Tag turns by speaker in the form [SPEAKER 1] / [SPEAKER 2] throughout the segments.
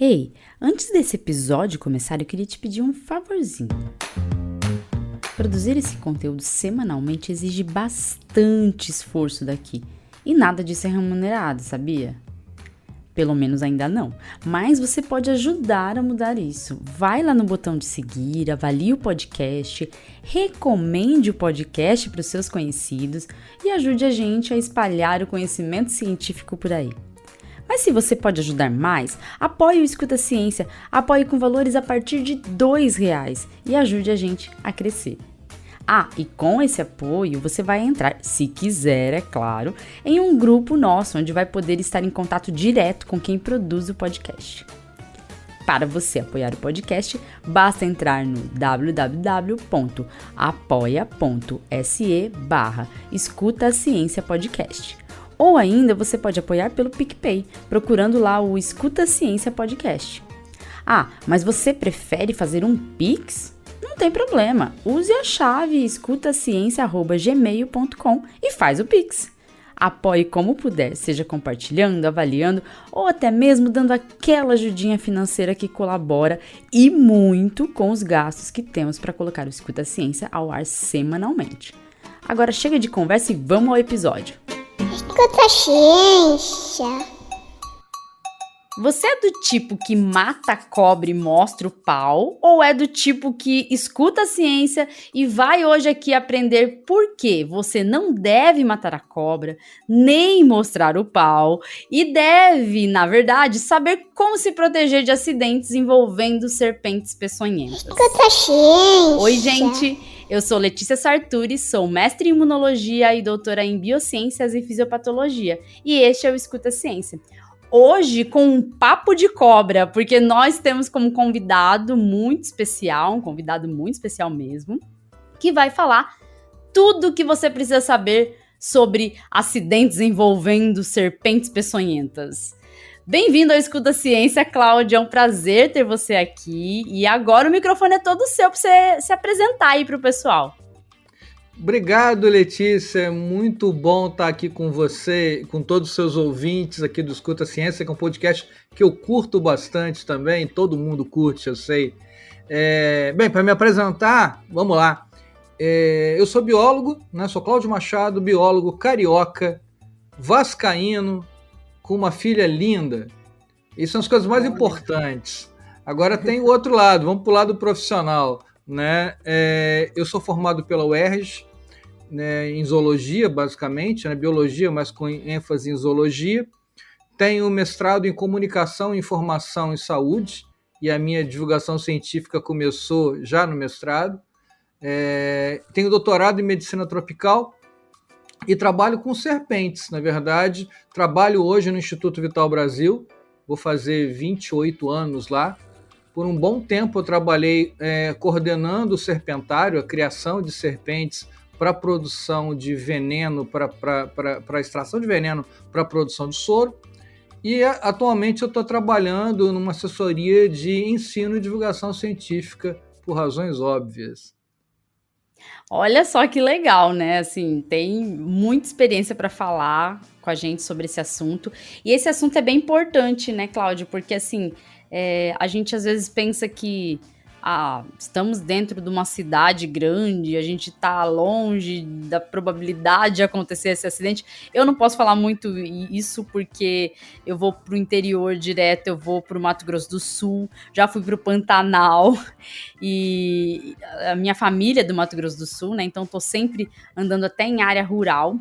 [SPEAKER 1] Ei, antes desse episódio começar, eu queria te pedir um favorzinho. Produzir esse conteúdo semanalmente exige bastante esforço daqui. E nada disso é remunerado, sabia? Pelo menos ainda não. Mas você pode ajudar a mudar isso. Vai lá no botão de seguir, avalie o podcast, recomende o podcast para os seus conhecidos e ajude a gente a espalhar o conhecimento científico por aí. Mas se você pode ajudar mais, apoie o Escuta Ciência, apoie com valores a partir de R$ 2 e ajude a gente a crescer. Ah, e com esse apoio você vai entrar, se quiser, é claro, em um grupo nosso, onde vai poder estar em contato direto com quem produz o podcast. Para você apoiar o podcast, basta entrar no www.apoia.se/Escuta Ciência Podcast. Ou ainda você pode apoiar pelo PicPay, procurando lá o Escuta Ciência Podcast. Ah, mas você prefere fazer um Pix? Não tem problema, use a chave escutaciencia@gmail.com e faz o Pix. Apoie como puder, seja compartilhando, avaliando ou até mesmo dando aquela ajudinha financeira que colabora e muito com os gastos que temos para colocar o Escuta Ciência ao ar semanalmente. Agora chega de conversa e vamos ao episódio.
[SPEAKER 2] Escuta a ciência.
[SPEAKER 1] Você é do tipo que mata a cobra e mostra o pau? Ou é do tipo que escuta a ciência e vai hoje aqui aprender por que você não deve matar a cobra, nem mostrar o pau, e deve, na verdade, saber como se proteger de acidentes envolvendo serpentes peçonhentas?
[SPEAKER 2] Escuta a ciência.
[SPEAKER 1] Oi, gente! Eu sou Letícia Sarturi, sou mestre em imunologia e doutora em biociências e fisiopatologia, e este é o Escuta Ciência. Hoje com um papo de cobra, porque nós temos como convidado muito especial, um convidado muito especial mesmo, que vai falar tudo o que você precisa saber sobre acidentes envolvendo serpentes peçonhentas. Bem-vindo ao Escuta Ciência, Cláudia, é um prazer ter você aqui, e agora o microfone é todo seu para você se apresentar aí para o pessoal.
[SPEAKER 3] Obrigado, Letícia. É muito bom estar aqui com você, com todos os seus ouvintes aqui do Escuta Ciência, que é um podcast que eu curto bastante também, todo mundo curte, eu sei. Bem, para me apresentar, vamos lá. Eu sou biólogo, né? Sou Cláudio Machado, biólogo carioca, vascaíno, com uma filha linda. Isso são as coisas mais importantes. Agora tem o outro lado, vamos para o lado profissional, né? Eu sou formado pela UERJ, né, em zoologia, basicamente, né, biologia, mas com ênfase em zoologia. Tenho mestrado em comunicação, informação e saúde, e a minha divulgação científica começou já no mestrado. Tenho doutorado em medicina tropical e trabalho com serpentes. Na verdade, trabalho hoje no Instituto Vital Brasil, vou fazer 28 anos lá. Por um bom tempo eu trabalhei coordenando o serpentário, a criação de serpentes para a produção de veneno, para a extração de veneno para a produção de soro. E atualmente eu estou trabalhando numa assessoria de ensino e divulgação científica, por razões óbvias.
[SPEAKER 1] Olha só que legal, né? Assim, tem muita experiência para falar com a gente sobre esse assunto. E esse assunto é bem importante, né, Cláudio? Porque, assim, a gente às vezes pensa que estamos dentro de uma cidade grande, a gente está longe da probabilidade de acontecer esse acidente. Eu não posso falar muito isso porque eu vou para o interior direto, eu vou para o Mato Grosso do Sul, já fui para o Pantanal e a minha família é do Mato Grosso do Sul, né? Então estou sempre andando até em área rural,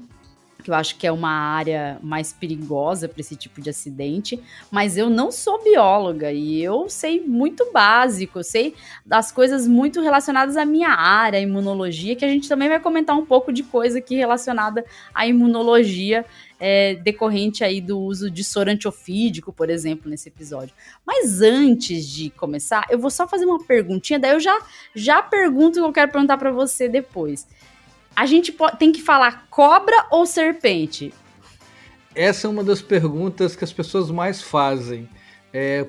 [SPEAKER 1] que eu acho que é uma área mais perigosa para esse tipo de acidente, mas eu não sou bióloga e eu sei muito básico, eu sei das coisas muito relacionadas à minha área, à imunologia, que a gente também vai comentar um pouco de coisa aqui relacionada à imunologia, decorrente aí do uso de soro antiofídico, por exemplo, nesse episódio. Mas antes de começar, eu vou só fazer uma perguntinha, daí eu já pergunto o que eu quero perguntar para você depois. A gente tem que falar cobra ou serpente?
[SPEAKER 3] Essa é uma das perguntas que as pessoas mais fazem,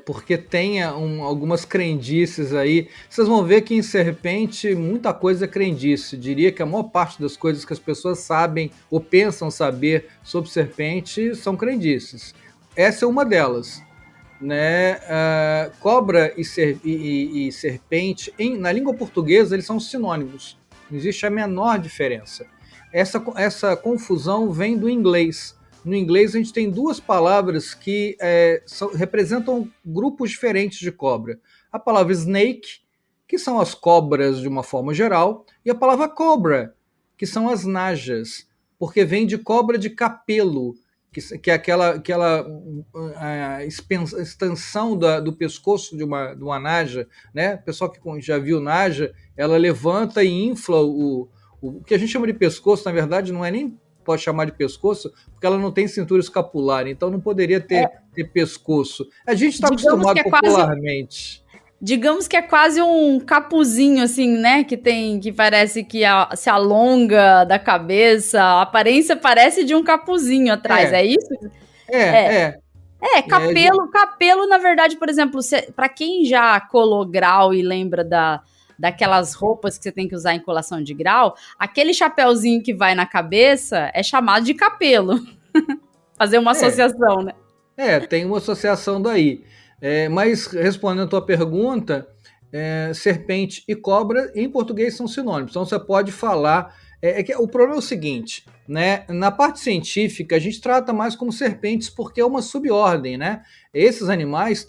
[SPEAKER 3] porque tem algumas crendices aí. Vocês vão ver que em serpente muita coisa é crendice. Eu diria que a maior parte das coisas que as pessoas sabem ou pensam saber sobre serpente são crendices. Essa é uma delas. Né? cobra e serpente, na língua portuguesa, eles são sinônimos. Não existe a menor diferença. Essa confusão vem do inglês. No inglês, a gente tem duas palavras que representam grupos diferentes de cobra. A palavra snake, que são as cobras de uma forma geral, e a palavra cobra, que são as najas, porque vem de cobra de capelo, que é aquela extensão do pescoço de uma naja, né? O pessoal que já viu naja, ela levanta e infla o que a gente chama de pescoço, na verdade, não é nem pode chamar de pescoço, porque ela não tem cintura escapular, então não poderia ter pescoço. A gente está acostumado popularmente.
[SPEAKER 1] Digamos que é quase um capuzinho, assim, né? Que parece que se alonga da cabeça. A aparência parece de um capuzinho atrás, é isso? Capelo, na verdade, por exemplo, para quem já colou grau e lembra daquelas roupas que você tem que usar em colação de grau, aquele chapéuzinho que vai na cabeça é chamado de capelo. Fazer uma associação, né?
[SPEAKER 3] Tem uma associação daí. Mas, respondendo a tua pergunta, serpente e cobra, em português, são sinônimos. Então, você pode falar... o problema é o seguinte, né? Na parte científica, a gente trata mais como serpentes porque é uma subordem, né? Esses animais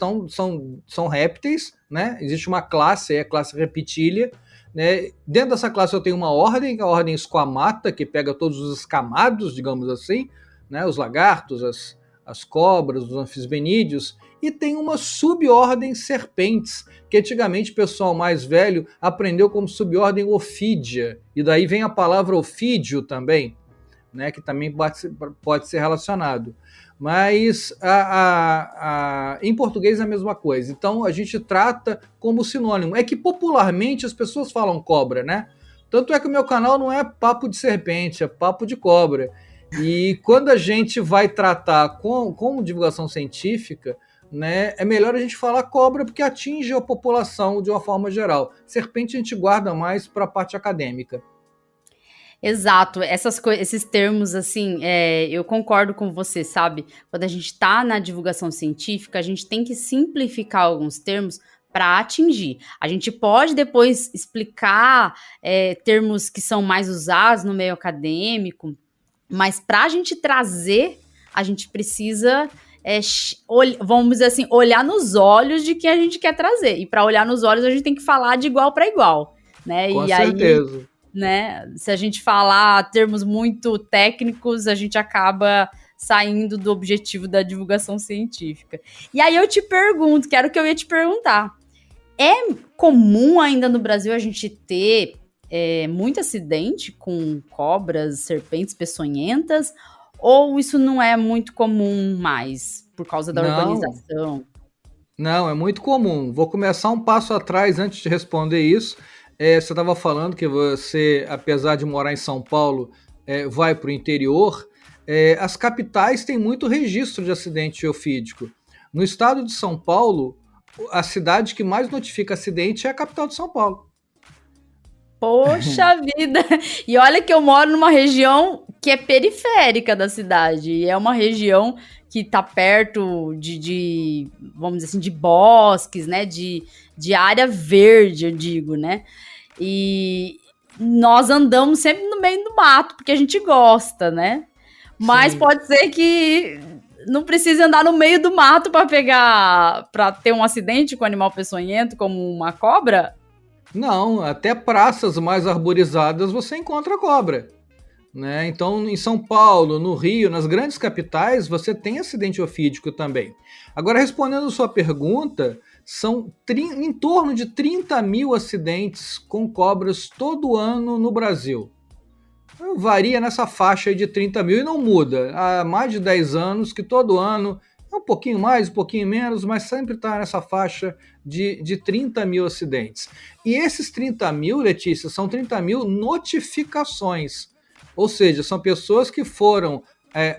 [SPEAKER 3] são répteis, né? Existe uma classe, a classe Reptilia, né? Dentro dessa classe eu tenho uma ordem, que é a ordem Squamata, que pega todos os escamados, digamos assim, né? Os lagartos, as cobras, os anfisbenídeos, e tem uma subordem serpentes, que antigamente o pessoal mais velho aprendeu como subordem Ophidia, e daí vem a palavra ofídio também, né, que também pode ser relacionado. Mas em português é a mesma coisa. Então a gente trata como sinônimo. É que popularmente as pessoas falam cobra, né? Tanto é que o meu canal não é papo de serpente, é papo de cobra. E quando a gente vai tratar com divulgação científica, né, é melhor a gente falar cobra porque atinge a população de uma forma geral. Serpente a gente guarda mais para a parte acadêmica.
[SPEAKER 1] Exato, esses termos, assim, eu concordo com você, sabe? Quando a gente está na divulgação científica, a gente tem que simplificar alguns termos para atingir. A gente pode depois explicar termos que são mais usados no meio acadêmico, mas para a gente trazer, a gente precisa... vamos dizer assim, olhar nos olhos de quem a gente quer trazer. E para olhar nos olhos, a gente tem que falar de igual para igual, né?
[SPEAKER 3] Com certeza.
[SPEAKER 1] Aí, né, se a gente falar termos muito técnicos, a gente acaba saindo do objetivo da divulgação científica. E aí eu te pergunto, que era o que eu ia te perguntar. É comum ainda no Brasil a gente ter muito acidente com cobras, serpentes peçonhentas? Ou isso não é muito comum mais, por causa da urbanização?
[SPEAKER 3] Não, é muito comum. Vou começar um passo atrás antes de responder isso. Você estava falando que você, apesar de morar em São Paulo, vai para o interior. As capitais têm muito registro de acidente ofídico. No estado de São Paulo, a cidade que mais notifica acidente é a capital de São Paulo.
[SPEAKER 1] Poxa vida! E olha que eu moro numa região que é periférica da cidade. E é uma região que tá perto vamos dizer assim, de bosques, né? De área verde, eu digo, né? E nós andamos sempre no meio do mato, porque a gente gosta, né? Mas pode ser que não precise andar no meio do mato para ter um acidente com um animal peçonhento, como uma cobra.
[SPEAKER 3] Não, até praças mais arborizadas você encontra cobra, né? Então, em São Paulo, no Rio, nas grandes capitais, você tem acidente ofídico também. Agora, respondendo a sua pergunta, são em torno de 30 mil acidentes com cobras todo ano no Brasil. Varia nessa faixa aí de 30 mil e não muda. Há mais de 10 anos que todo ano é um pouquinho mais, um pouquinho menos, mas sempre está nessa faixa de 30 mil acidentes. E esses 30 mil, Letícia, são 30 mil notificações. Ou seja, são pessoas que foram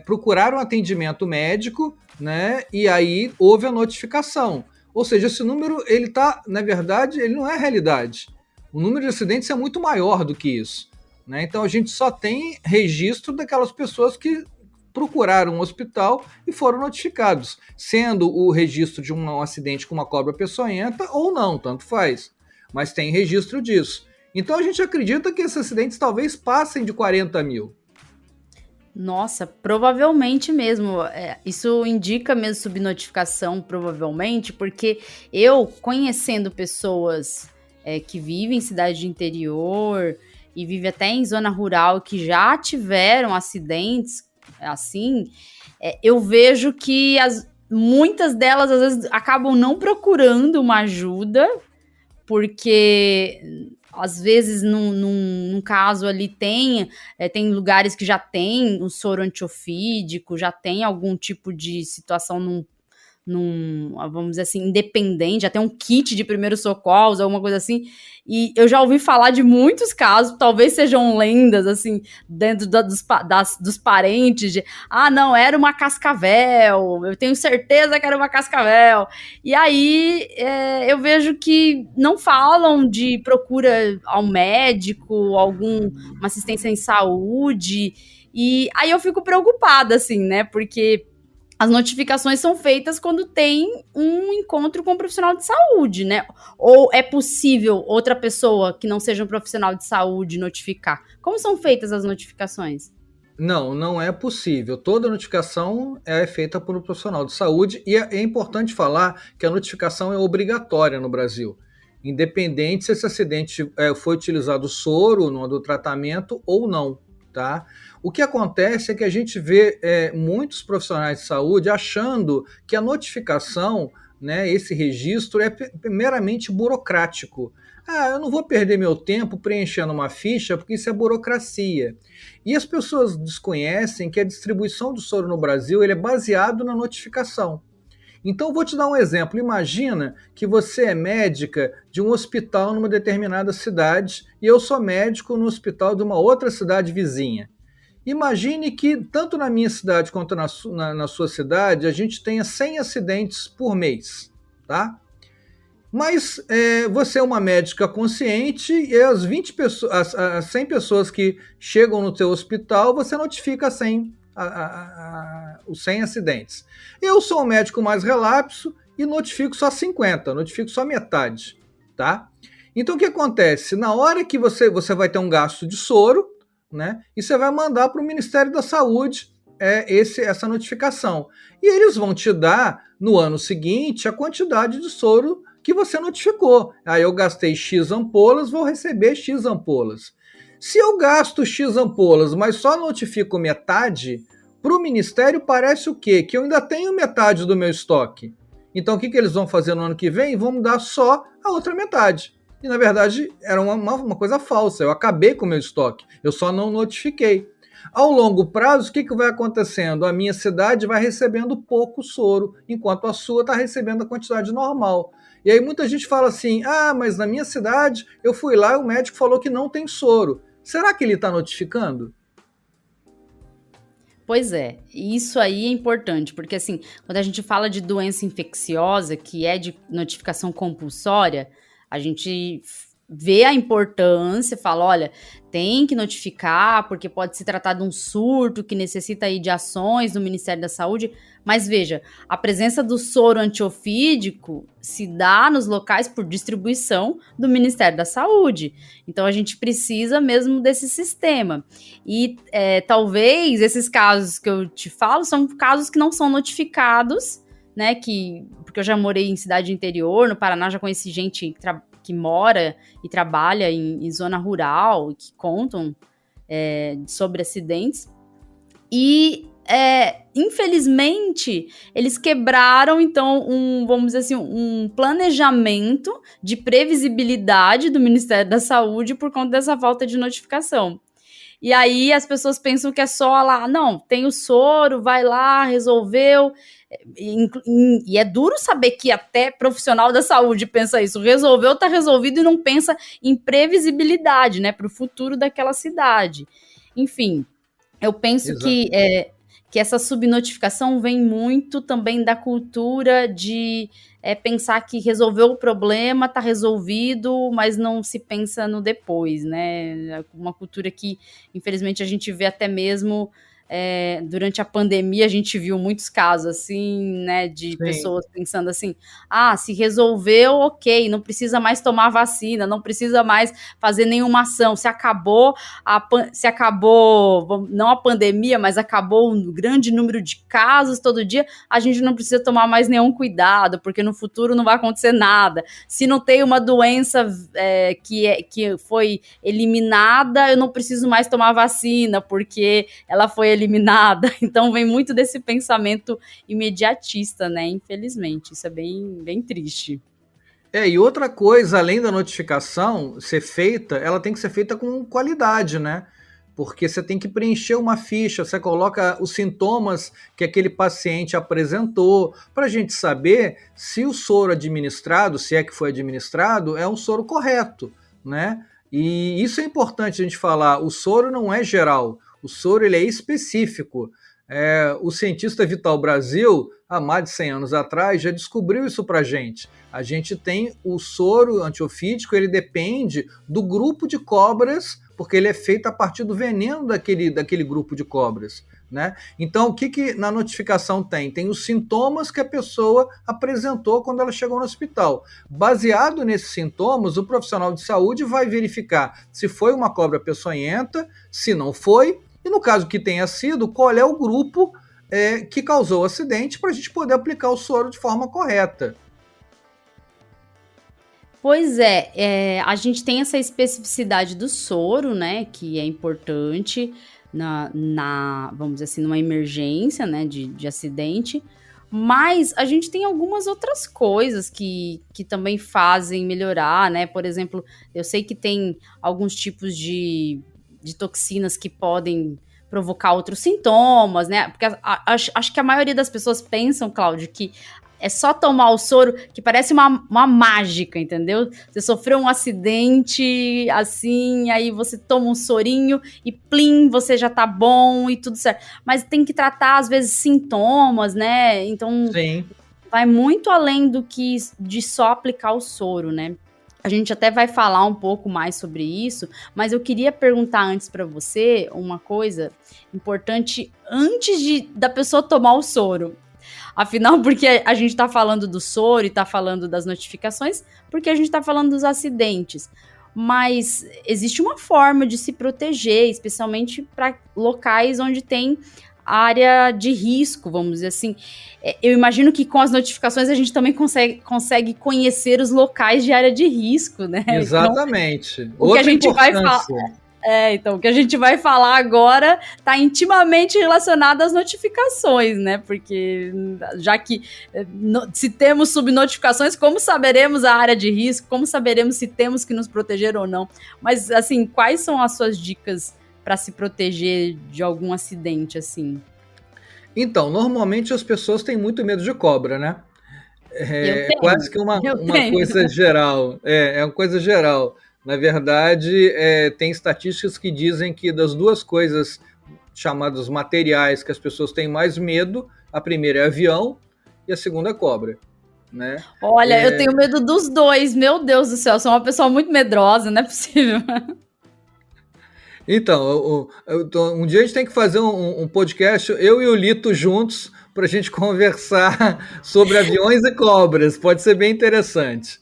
[SPEAKER 3] procurar um atendimento médico, né? E aí houve a notificação. Ou seja, esse número, ele tá, na verdade, ele não é realidade. O número de acidentes é muito maior do que isso, né? Então a gente só tem registro daquelas pessoas que procuraram um hospital e foram notificados, sendo o registro de um acidente com uma cobra peçonhenta ou não, tanto faz. Mas tem registro disso. Então a gente acredita que esses acidentes talvez passem de 40 mil.
[SPEAKER 1] Nossa, provavelmente mesmo. Isso indica mesmo subnotificação, provavelmente, porque eu, conhecendo pessoas que vivem em cidade de interior e vivem até em zona rural, que já tiveram acidentes assim, eu vejo que muitas delas, às vezes, acabam não procurando uma ajuda, porque às vezes num caso ali tem lugares que já tem o soro antiofídico, já tem algum tipo de situação vamos dizer assim, independente, já tem um kit de primeiros socorros, alguma coisa assim, e eu já ouvi falar de muitos casos, talvez sejam lendas, assim, dentro dos parentes, não, era uma cascavel, eu tenho certeza que era uma cascavel, e aí eu vejo que não falam de procura ao médico, alguma assistência em saúde, e aí eu fico preocupada, assim, né, porque as notificações são feitas quando tem um encontro com um profissional de saúde, né? Ou é possível outra pessoa que não seja um profissional de saúde notificar? Como são feitas as notificações?
[SPEAKER 3] Não, não é possível. Toda notificação é feita por um profissional de saúde e é importante falar que a notificação é obrigatória no Brasil, independente se esse acidente foi utilizado soro no tratamento ou não, tá? O que acontece é que a gente vê muitos profissionais de saúde achando que a notificação, né, esse registro é meramente burocrático. Eu não vou perder meu tempo preenchendo uma ficha porque isso é burocracia. E as pessoas desconhecem que a distribuição do soro no Brasil ele é baseado na notificação. Então, vou te dar um exemplo. Imagina que você é médica de um hospital numa determinada cidade e eu sou médico no hospital de uma outra cidade vizinha. Imagine que, tanto na minha cidade quanto na sua cidade, a gente tenha 100 acidentes por mês, tá? Mas você é uma médica consciente e as 100 pessoas que chegam no seu hospital, você notifica os 100 acidentes. Eu sou um médico mais relapso e notifico só 50, notifico só metade, tá? Então, o que acontece? Na hora que você vai ter um gasto de soro, né? E você vai mandar para o Ministério da Saúde essa notificação. E eles vão te dar, no ano seguinte, a quantidade de soro que você notificou. Aí eu gastei X ampolas, vou receber X ampolas. Se eu gasto X ampolas, mas só notifico metade, para o Ministério parece o quê? Que eu ainda tenho metade do meu estoque. Então o que eles vão fazer no ano que vem? Vão me dar só a outra metade. E, na verdade, era uma coisa falsa. Eu acabei com o meu estoque. Eu só não notifiquei. Ao longo prazo, o que vai acontecendo? A minha cidade vai recebendo pouco soro, enquanto a sua está recebendo a quantidade normal. E aí muita gente fala assim, mas na minha cidade eu fui lá e o médico falou que não tem soro. Será que ele está notificando?
[SPEAKER 1] Pois é, isso aí é importante, porque assim, quando a gente fala de doença infecciosa, que é de notificação compulsória, a gente vê a importância, fala, olha, tem que notificar, porque pode se tratar de um surto que necessita aí de ações do Ministério da Saúde, mas veja, a presença do soro antiofídico se dá nos locais por distribuição do Ministério da Saúde, então a gente precisa mesmo desse sistema, e talvez esses casos que eu te falo são casos que não são notificados, né, porque eu já morei em cidade interior, no Paraná já conheci gente que mora e trabalha em zona rural, que contam sobre acidentes, e infelizmente eles quebraram então vamos dizer assim, um planejamento de previsibilidade do Ministério da Saúde por conta dessa falta de notificação. E aí as pessoas pensam que é só lá, não, tem o soro, vai lá, resolveu. E é duro saber que até profissional da saúde pensa isso. Resolveu, tá resolvido e não pensa em previsibilidade, né, para o futuro daquela cidade. Enfim, eu penso que essa subnotificação vem muito também da cultura de pensar que resolveu o problema, tá resolvido, mas não se pensa no depois, né? Uma cultura que, infelizmente, a gente vê até mesmo durante a pandemia a gente viu muitos casos assim, né, de
[SPEAKER 3] Sim.
[SPEAKER 1] pessoas pensando assim, se resolveu, ok, não precisa mais tomar vacina, não precisa mais fazer nenhuma ação, se acabou, não a pandemia, mas acabou um grande número de casos todo dia, a gente não precisa tomar mais nenhum cuidado, porque no futuro não vai acontecer nada. Se não tem uma doença que foi eliminada, eu não preciso mais tomar vacina, porque ela foi eliminada. Então vem muito desse pensamento imediatista, né? Infelizmente, isso é bem, bem triste.
[SPEAKER 3] E outra coisa, além da notificação ser feita, ela tem que ser feita com qualidade, né? Porque você tem que preencher uma ficha, você coloca os sintomas que aquele paciente apresentou, para a gente saber se o soro administrado, se é que foi administrado, é um soro correto, né? E isso é importante a gente falar, o soro não é geral, o soro ele é específico. O cientista Vital Brasil, há mais de 100 anos atrás, já descobriu isso para a gente. A gente tem o soro antiofídico, ele depende do grupo de cobras, porque ele é feito a partir do veneno daquele grupo de cobras, né? Então, o que na notificação tem? Tem os sintomas que a pessoa apresentou quando ela chegou no hospital. Baseado nesses sintomas, o profissional de saúde vai verificar se foi uma cobra peçonhenta, se não foi, e no caso que tenha sido, qual é o grupo que causou o acidente, para a gente poder aplicar o soro de forma correta.
[SPEAKER 1] Pois a gente tem essa especificidade do soro, né, que é importante vamos dizer assim, numa emergência, né, de acidente, mas a gente tem algumas outras coisas que também fazem melhorar, né, por exemplo, eu sei que tem alguns tipos de toxinas que podem provocar outros sintomas, né, porque acho que a maioria das pessoas pensam, Cláudio, que é só tomar o soro, que parece uma mágica, entendeu? Você sofreu um acidente, assim, aí você toma um sorinho e plim, você já tá bom e tudo certo. Mas tem que tratar, às vezes, sintomas, né? Então,
[SPEAKER 3] Sim.
[SPEAKER 1] vai muito além de só aplicar o soro, né? A gente até vai falar um pouco mais sobre isso, mas eu queria perguntar antes para você uma coisa importante antes da pessoa tomar o soro. Afinal, porque a gente está falando do soro e está falando das notificações, porque a gente está falando dos acidentes. Mas existe uma forma de se proteger, especialmente para locais onde tem área de risco, vamos dizer assim. Eu imagino que com as notificações a gente também consegue conhecer os locais de área de risco, né?
[SPEAKER 3] Exatamente.
[SPEAKER 1] Então, o que a gente vai falar. Então, o que a gente vai falar agora está intimamente relacionado às notificações, né? Porque já que se temos subnotificações, como saberemos a área de risco? Como saberemos se temos que nos proteger ou não? Mas, assim, quais são as suas dicas para se proteger de algum acidente, assim?
[SPEAKER 3] Então, normalmente as pessoas têm muito medo de cobra, né? Quase que uma coisa geral. É uma coisa geral. Na verdade, tem estatísticas que dizem que das duas coisas chamadas materiais que as pessoas têm mais medo, a primeira é avião e a segunda é cobra, né?
[SPEAKER 1] Olha, eu tenho medo dos dois, meu Deus do céu, sou uma pessoa muito medrosa, não é possível.
[SPEAKER 3] Então, um dia a gente tem que fazer um podcast, eu e o Lito juntos, para a gente conversar sobre aviões e cobras. Pode ser bem interessante.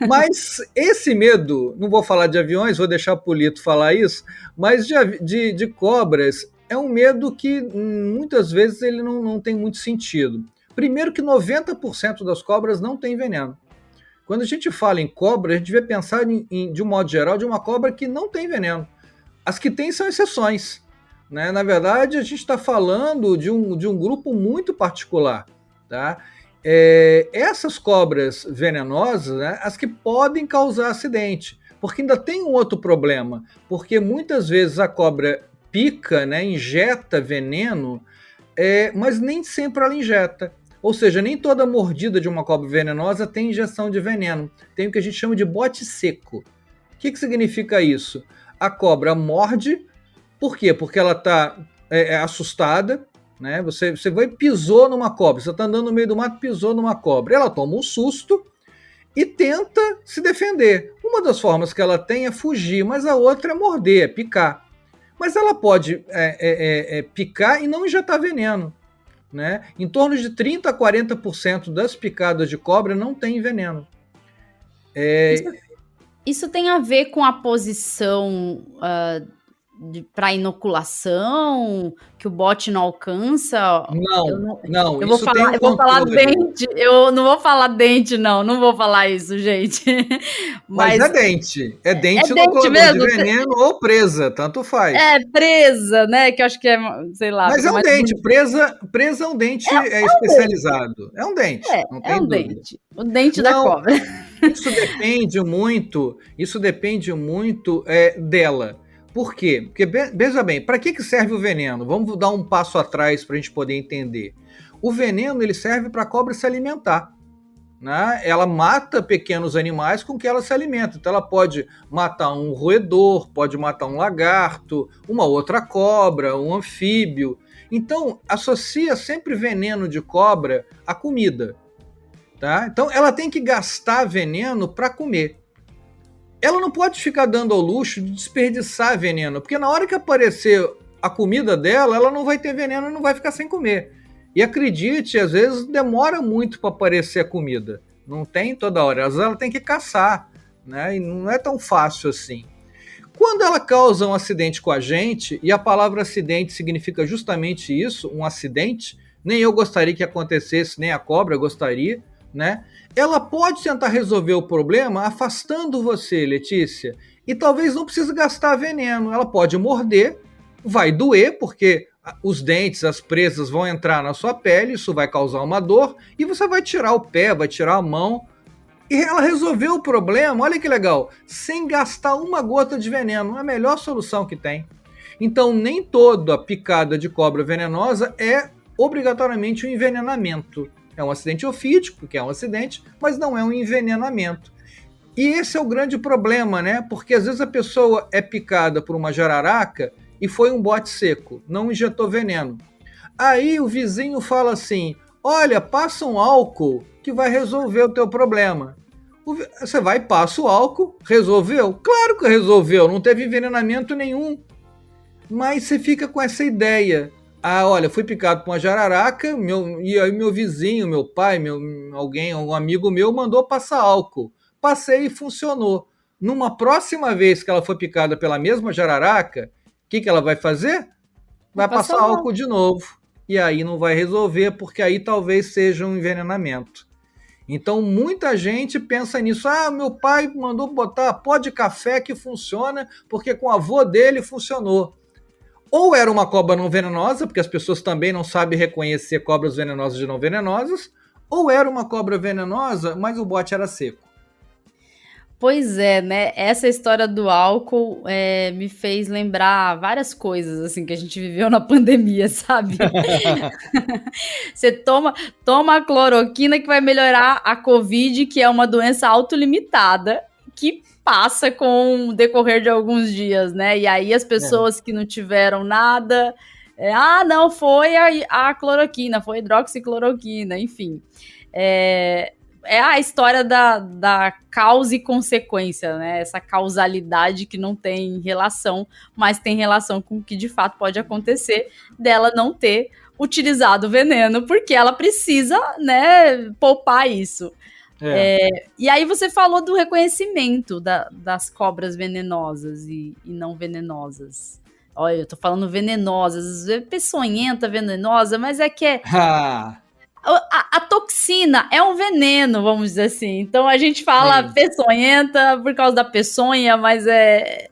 [SPEAKER 3] Mas esse medo, não vou falar de aviões, vou deixar para o Lito falar isso, mas de cobras é um medo que muitas vezes ele não tem muito sentido. Primeiro que 90% das cobras não tem veneno. Quando a gente fala em cobra, a gente devia pensar de um modo geral de uma cobra que não tem veneno. As que tem são exceções, né? Na verdade, a gente está falando de um grupo muito particular, tá? Essas cobras venenosas, né, as que podem causar acidente, porque ainda tem um outro problema, porque muitas vezes a cobra pica, né, injeta veneno, mas nem sempre ela injeta. Ou seja, nem toda mordida de uma cobra venenosa tem injeção de veneno. Tem o que a gente chama de bote seco. O que significa isso? A cobra morde, por quê? Porque ela está assustada, né? Você vai pisou numa cobra, você está andando no meio do mato, pisou numa cobra, ela toma um susto e tenta se defender. Uma das formas que ela tem é fugir, mas a outra é morder, é picar. Mas ela pode picar e não injetar veneno, né? Em torno de 30% a 40% das picadas de cobra não tem veneno.
[SPEAKER 1] Isso tem a ver com a posição para inoculação, que o bote não alcança?
[SPEAKER 3] Não,
[SPEAKER 1] Eu
[SPEAKER 3] isso tem um
[SPEAKER 1] eu vou falar
[SPEAKER 3] controle.
[SPEAKER 1] dente, eu não vou falar dente, não vou falar isso, gente.
[SPEAKER 3] Mas
[SPEAKER 1] Mas
[SPEAKER 3] é dente no
[SPEAKER 1] dente
[SPEAKER 3] coador de
[SPEAKER 1] mesmo?
[SPEAKER 3] veneno ou presa, tanto faz.
[SPEAKER 1] É presa, né? Que eu acho que é, sei lá,
[SPEAKER 3] Mas
[SPEAKER 1] fica
[SPEAKER 3] é um
[SPEAKER 1] mais
[SPEAKER 3] dente,
[SPEAKER 1] bonito.
[SPEAKER 3] presa é um dente especializado. É um dente, não
[SPEAKER 1] É
[SPEAKER 3] tem
[SPEAKER 1] um
[SPEAKER 3] dúvida.
[SPEAKER 1] dente, o dente da
[SPEAKER 3] Não,
[SPEAKER 1] cobra.
[SPEAKER 3] isso depende muito dela. Por quê? Porque, veja bem, para que serve o veneno? Vamos dar um passo atrás para a gente poder entender. O veneno ele serve para a cobra se alimentar. Né? Ela mata pequenos animais com que ela se alimenta. Então ela pode matar um roedor, pode matar um lagarto, uma outra cobra, um anfíbio. Então associa sempre veneno de cobra à comida. Tá? Então ela tem que gastar veneno para comer. Ela não pode ficar dando ao luxo de desperdiçar veneno, porque na hora que aparecer a comida dela, ela não vai ter veneno e não vai ficar sem comer. E acredite, às vezes demora muito para aparecer a comida. Não tem toda hora, às vezes ela tem que caçar, né? E não é tão fácil assim. Quando ela causa um acidente com a gente, e a palavra acidente significa justamente isso, um acidente, nem eu gostaria que acontecesse, nem a cobra gostaria, né? Ela pode tentar resolver o problema afastando você, Letícia, e talvez não precise gastar veneno. Ela pode morder, vai doer, porque os dentes, as presas vão entrar na sua pele, isso vai causar uma dor, e você vai tirar o pé, vai tirar a mão, e ela resolveu o problema, olha que legal, sem gastar uma gota de veneno, é a melhor solução que tem. Então, nem toda picada de cobra venenosa é obrigatoriamente um envenenamento. É um acidente ofídico, que é um acidente, mas não é um envenenamento. E esse é o grande problema, né? Porque às vezes a pessoa é picada por uma jararaca e foi um bote seco, não injetou veneno. Aí o vizinho fala assim: olha, passa um álcool que vai resolver o teu problema. Você vai, passa o álcool, resolveu? Claro que resolveu, não teve envenenamento nenhum. Mas você fica com essa ideia. Ah, olha, fui picado por uma jararaca, e aí meu vizinho, meu pai, algum amigo meu mandou passar álcool. Passei e funcionou. Numa próxima vez que ela for picada pela mesma jararaca, o que ela vai fazer? Vai passar álcool de novo. E aí não vai resolver, porque aí talvez seja um envenenamento. Então muita gente pensa nisso. Ah, meu pai mandou botar pó de café que funciona, porque com o avô dele funcionou. Ou era uma cobra não venenosa, porque as pessoas também não sabem reconhecer cobras venenosas de não venenosas, ou era uma cobra venenosa, mas o bote era seco.
[SPEAKER 1] Pois é, né? Essa história do álcool me fez lembrar várias coisas assim que a gente viveu na pandemia, sabe? Você toma a cloroquina que vai melhorar a Covid, que é uma doença autolimitada, que passa com o decorrer de alguns dias, né? E aí as pessoas que não tiveram nada, não, foi a cloroquina, foi a hidroxicloroquina, enfim. É a história da causa e consequência, né? Essa causalidade que não tem relação, mas tem relação com o que de fato pode acontecer dela não ter utilizado o veneno, porque ela precisa, né, poupar isso. E aí você falou do reconhecimento das cobras venenosas e não venenosas. Olha, eu tô falando venenosas, peçonhenta, venenosa, mas é que a toxina é um veneno, vamos dizer assim. Então a gente fala peçonhenta por causa da peçonha, mas é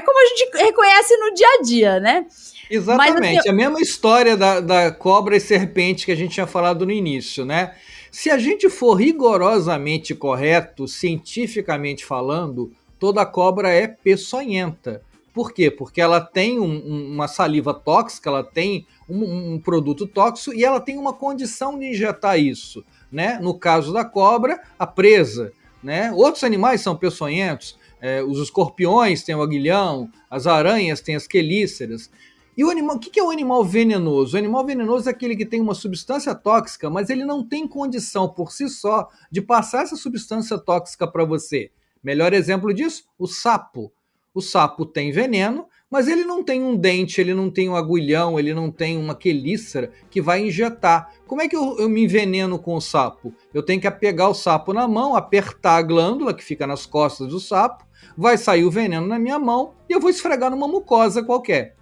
[SPEAKER 1] como a gente reconhece no dia a dia, né?
[SPEAKER 3] Exatamente, mas, assim, a mesma história da cobra e serpente que a gente tinha falado no início, né? Se a gente for rigorosamente correto, cientificamente falando, toda cobra é peçonhenta. Por quê? Porque ela tem uma saliva tóxica, ela tem um produto tóxico e ela tem uma condição de injetar isso, né? No caso da cobra, a presa, né? Outros animais são peçonhentos, os escorpiões têm o aguilhão, as aranhas têm as quelíceras. E o animal, o que é um animal venenoso? O animal venenoso é aquele que tem uma substância tóxica, mas ele não tem condição por si só de passar essa substância tóxica para você. Melhor exemplo disso, o sapo. O sapo tem veneno, Mas ele não tem um dente, ele não tem um agulhão, ele não tem uma quelícera que vai injetar. Como é que eu me enveneno com o sapo? Eu tenho que pegar o sapo na mão, apertar a glândula que fica nas costas do sapo, vai sair o veneno na minha mão e eu vou esfregar numa mucosa qualquer.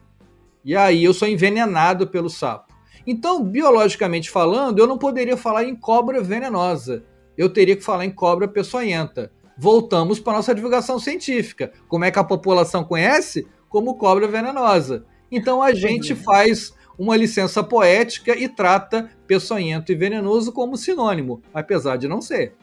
[SPEAKER 3] E aí eu sou envenenado pelo sapo. Então, biologicamente falando, eu não poderia falar em cobra venenosa. Eu teria que falar em cobra peçonhenta. Voltamos para a nossa divulgação científica. Como é que a população conhece? Como cobra venenosa. Então a gente faz uma licença poética e trata peçonhento e venenoso como sinônimo, apesar de não ser.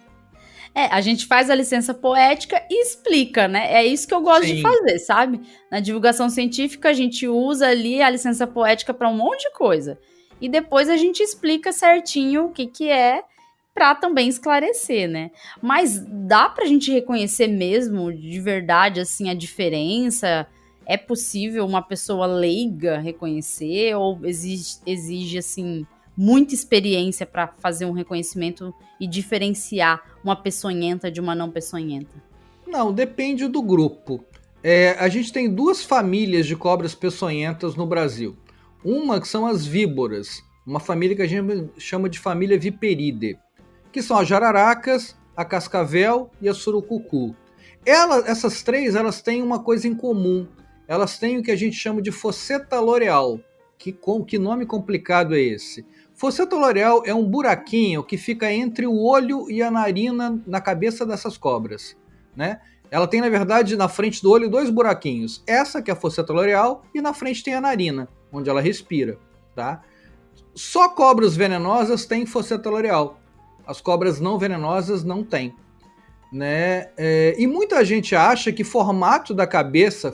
[SPEAKER 1] A gente faz a licença poética e explica, né? É isso que eu gosto de fazer, sabe? Na divulgação científica, a gente usa ali a licença poética para um monte de coisa. E depois a gente explica certinho o que é, para também esclarecer, né? Mas dá pra gente reconhecer mesmo, de verdade, assim, a diferença? É possível uma pessoa leiga reconhecer? Ou exige assim, muita experiência para fazer um reconhecimento e diferenciar uma peçonhenta de uma não peçonhenta?
[SPEAKER 3] Não, depende do grupo. A gente tem duas famílias de cobras peçonhentas no Brasil. Uma que são as víboras, uma família que a gente chama de família Viperidae, que são as jararacas, a cascavel e a surucucu. Essas três, elas têm uma coisa em comum. Elas têm o que a gente chama de fosseta loreal. Que nome complicado é esse? Fosseta loreal é um buraquinho que fica entre o olho e a narina na cabeça dessas cobras, né? Ela tem, na verdade, na frente do olho 2 buraquinhos. Essa que é a fosseta loreal e na frente tem a narina, onde ela respira, tá? Só cobras venenosas têm fosseta loreal. As cobras não venenosas não têm, né? E muita gente acha que formato da cabeça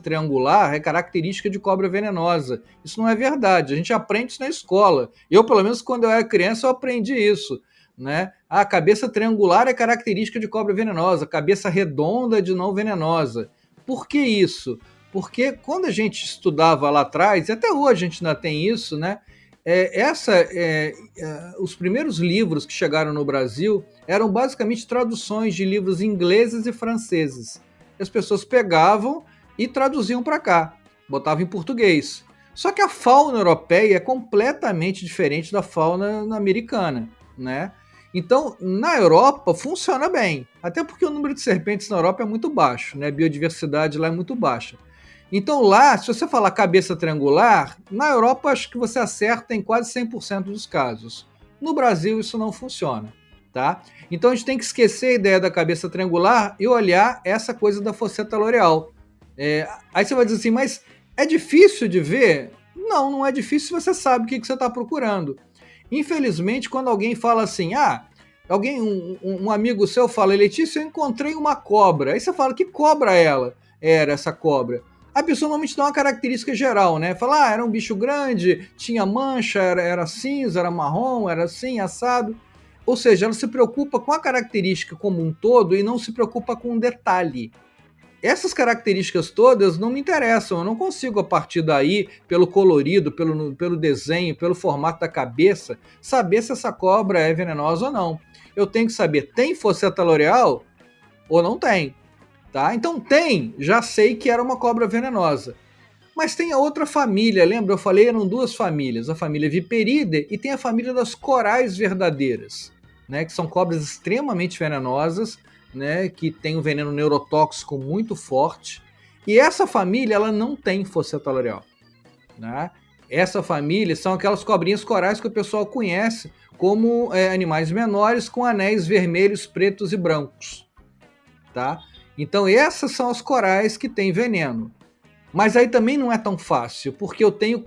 [SPEAKER 3] triangular, é característica de cobra venenosa. Isso não é verdade. A gente aprende isso na escola. Eu, pelo menos, quando eu era criança, eu aprendi isso, né? A cabeça triangular é característica de cobra venenosa, cabeça redonda de não venenosa. Por que isso? Porque quando a gente estudava lá atrás, e até hoje a gente ainda tem isso, né? Os primeiros livros que chegaram no Brasil eram basicamente traduções de livros ingleses e franceses. As pessoas pegavam e traduziam para cá, botavam em português. Só que a fauna europeia é completamente diferente da fauna americana, né? Então, na Europa, funciona bem. Até porque o número de serpentes na Europa é muito baixo, né? A biodiversidade lá é muito baixa. Então lá, se você falar cabeça triangular, na Europa acho que você acerta em quase 100% dos casos. No Brasil isso não funciona, tá? Então a gente tem que esquecer a ideia da cabeça triangular e olhar essa coisa da fosseta loreal. Aí você vai dizer assim, mas é difícil de ver? Não, não é difícil se você sabe o que você está procurando. Infelizmente, quando alguém fala assim, um amigo seu fala, Letícia, eu encontrei uma cobra. Aí você fala, que cobra era essa cobra? A pessoa normalmente dá uma característica geral, né? Fala, era um bicho grande, tinha mancha, era cinza, era marrom, era assim, assado. Ou seja, ela se preocupa com a característica como um todo e não se preocupa com um detalhe. Essas características todas não me interessam, eu não consigo a partir daí, pelo colorido, pelo desenho, pelo formato da cabeça, saber se essa cobra é venenosa ou não. Eu tenho que saber, tem fosseta loreal ou não tem? Tá? Então já sei que era uma cobra venenosa. Mas tem a outra família, lembra? Eu falei, eram duas famílias, a família Viperidae e tem a família das corais verdadeiras, né? Que são cobras extremamente venenosas, né? Que tem um veneno neurotóxico muito forte. E essa família, ela não tem fosseta loreal, né? Essa família são aquelas cobrinhas corais que o pessoal conhece como animais menores com anéis vermelhos, pretos e brancos, tá? Então essas são as corais que têm veneno. Mas aí também não é tão fácil, porque eu tenho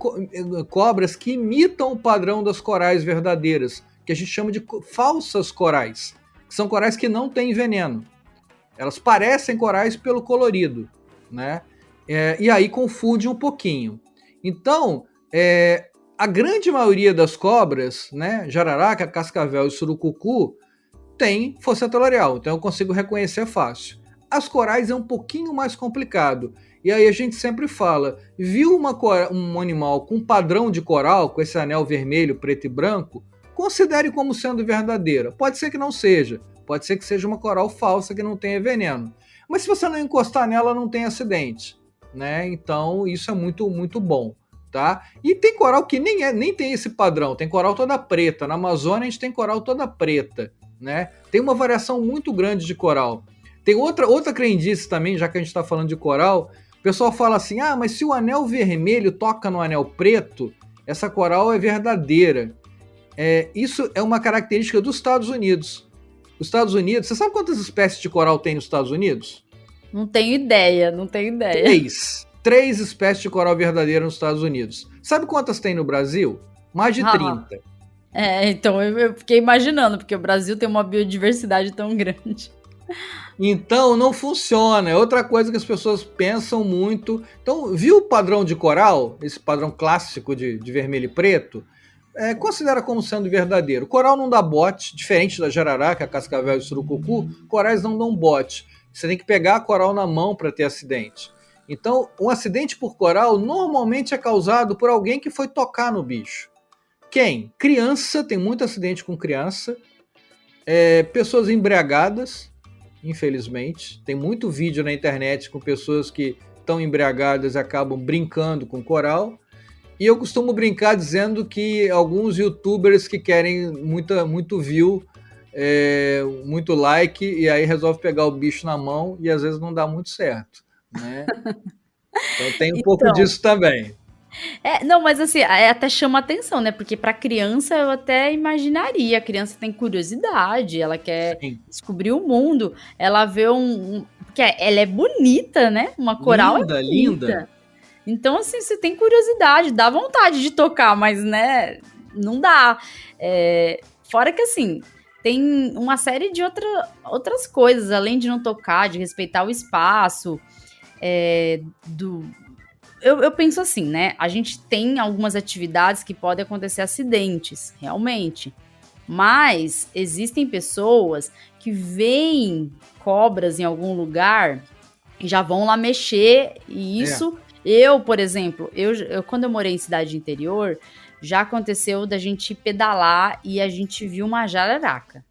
[SPEAKER 3] cobras que imitam o padrão das corais verdadeiras, que a gente chama de falsas corais, que são corais que não têm veneno. Elas parecem corais pelo colorido, né? E aí confunde um pouquinho. Então, a grande maioria das cobras, né, jararaca, cascavel e surucucu, tem fosseta loreal, então eu consigo reconhecer fácil. As corais é um pouquinho mais complicado. E aí a gente sempre fala, viu um animal com padrão de coral, com esse anel vermelho, preto e branco, considere como sendo verdadeira. Pode ser que não seja. Pode ser que seja uma coral falsa que não tenha veneno. Mas se você não encostar nela, não tem acidente. né? Então isso é muito, muito bom. Tá? E tem coral que nem tem esse padrão, tem coral toda preta. Na Amazônia a gente tem coral toda preta, né? Tem uma variação muito grande de coral. Tem outra crendice também, já que a gente está falando de coral, o pessoal fala assim, mas se o anel vermelho toca no anel preto, essa coral é verdadeira. Isso é uma característica dos Estados Unidos. Os Estados Unidos, você sabe quantas espécies de coral tem nos Estados Unidos?
[SPEAKER 1] Não tenho ideia.
[SPEAKER 3] 3 espécies de coral verdadeira nos Estados Unidos. Sabe quantas tem no Brasil? Mais de 30.
[SPEAKER 1] Então eu fiquei imaginando, porque o Brasil tem uma biodiversidade tão grande.
[SPEAKER 3] Então não funciona. É outra coisa que as pessoas pensam muito. Então, viu o padrão de coral? Esse padrão clássico de vermelho e preto? Considera como sendo verdadeiro. Coral não dá bote, diferente da jararaca, cascavel e surucucu, corais não dão bote. Você tem que pegar a coral na mão para ter acidente. Então, um acidente por coral normalmente é causado por alguém que foi tocar no bicho. Quem? Criança, tem muito acidente com criança. Pessoas embriagadas, infelizmente. Tem muito vídeo na internet com pessoas que estão embriagadas e acabam brincando com coral. E eu costumo brincar dizendo que alguns youtubers que querem muito view, muito like, e aí resolve pegar o bicho na mão e às vezes não dá muito certo. Né? Então tem um pouco disso também.
[SPEAKER 1] Não, mas assim, até chama atenção, né? Porque para criança eu até imaginaria. A criança tem curiosidade, ela quer descobrir o mundo. Ela vê porque ela é bonita, né? Uma coral
[SPEAKER 3] linda,
[SPEAKER 1] é bonita.
[SPEAKER 3] Linda.
[SPEAKER 1] Então, assim, você tem curiosidade, dá vontade de tocar, mas, né, não dá. Fora que, assim, tem uma série de outras coisas, além de não tocar, de respeitar o espaço, eu penso assim, né? A gente tem algumas atividades que podem acontecer acidentes, realmente. Mas existem pessoas que veem cobras em algum lugar e já vão lá mexer. E isso, eu, por exemplo, eu quando eu morei em cidade interior, já aconteceu da gente pedalar e a gente viu uma jararaca.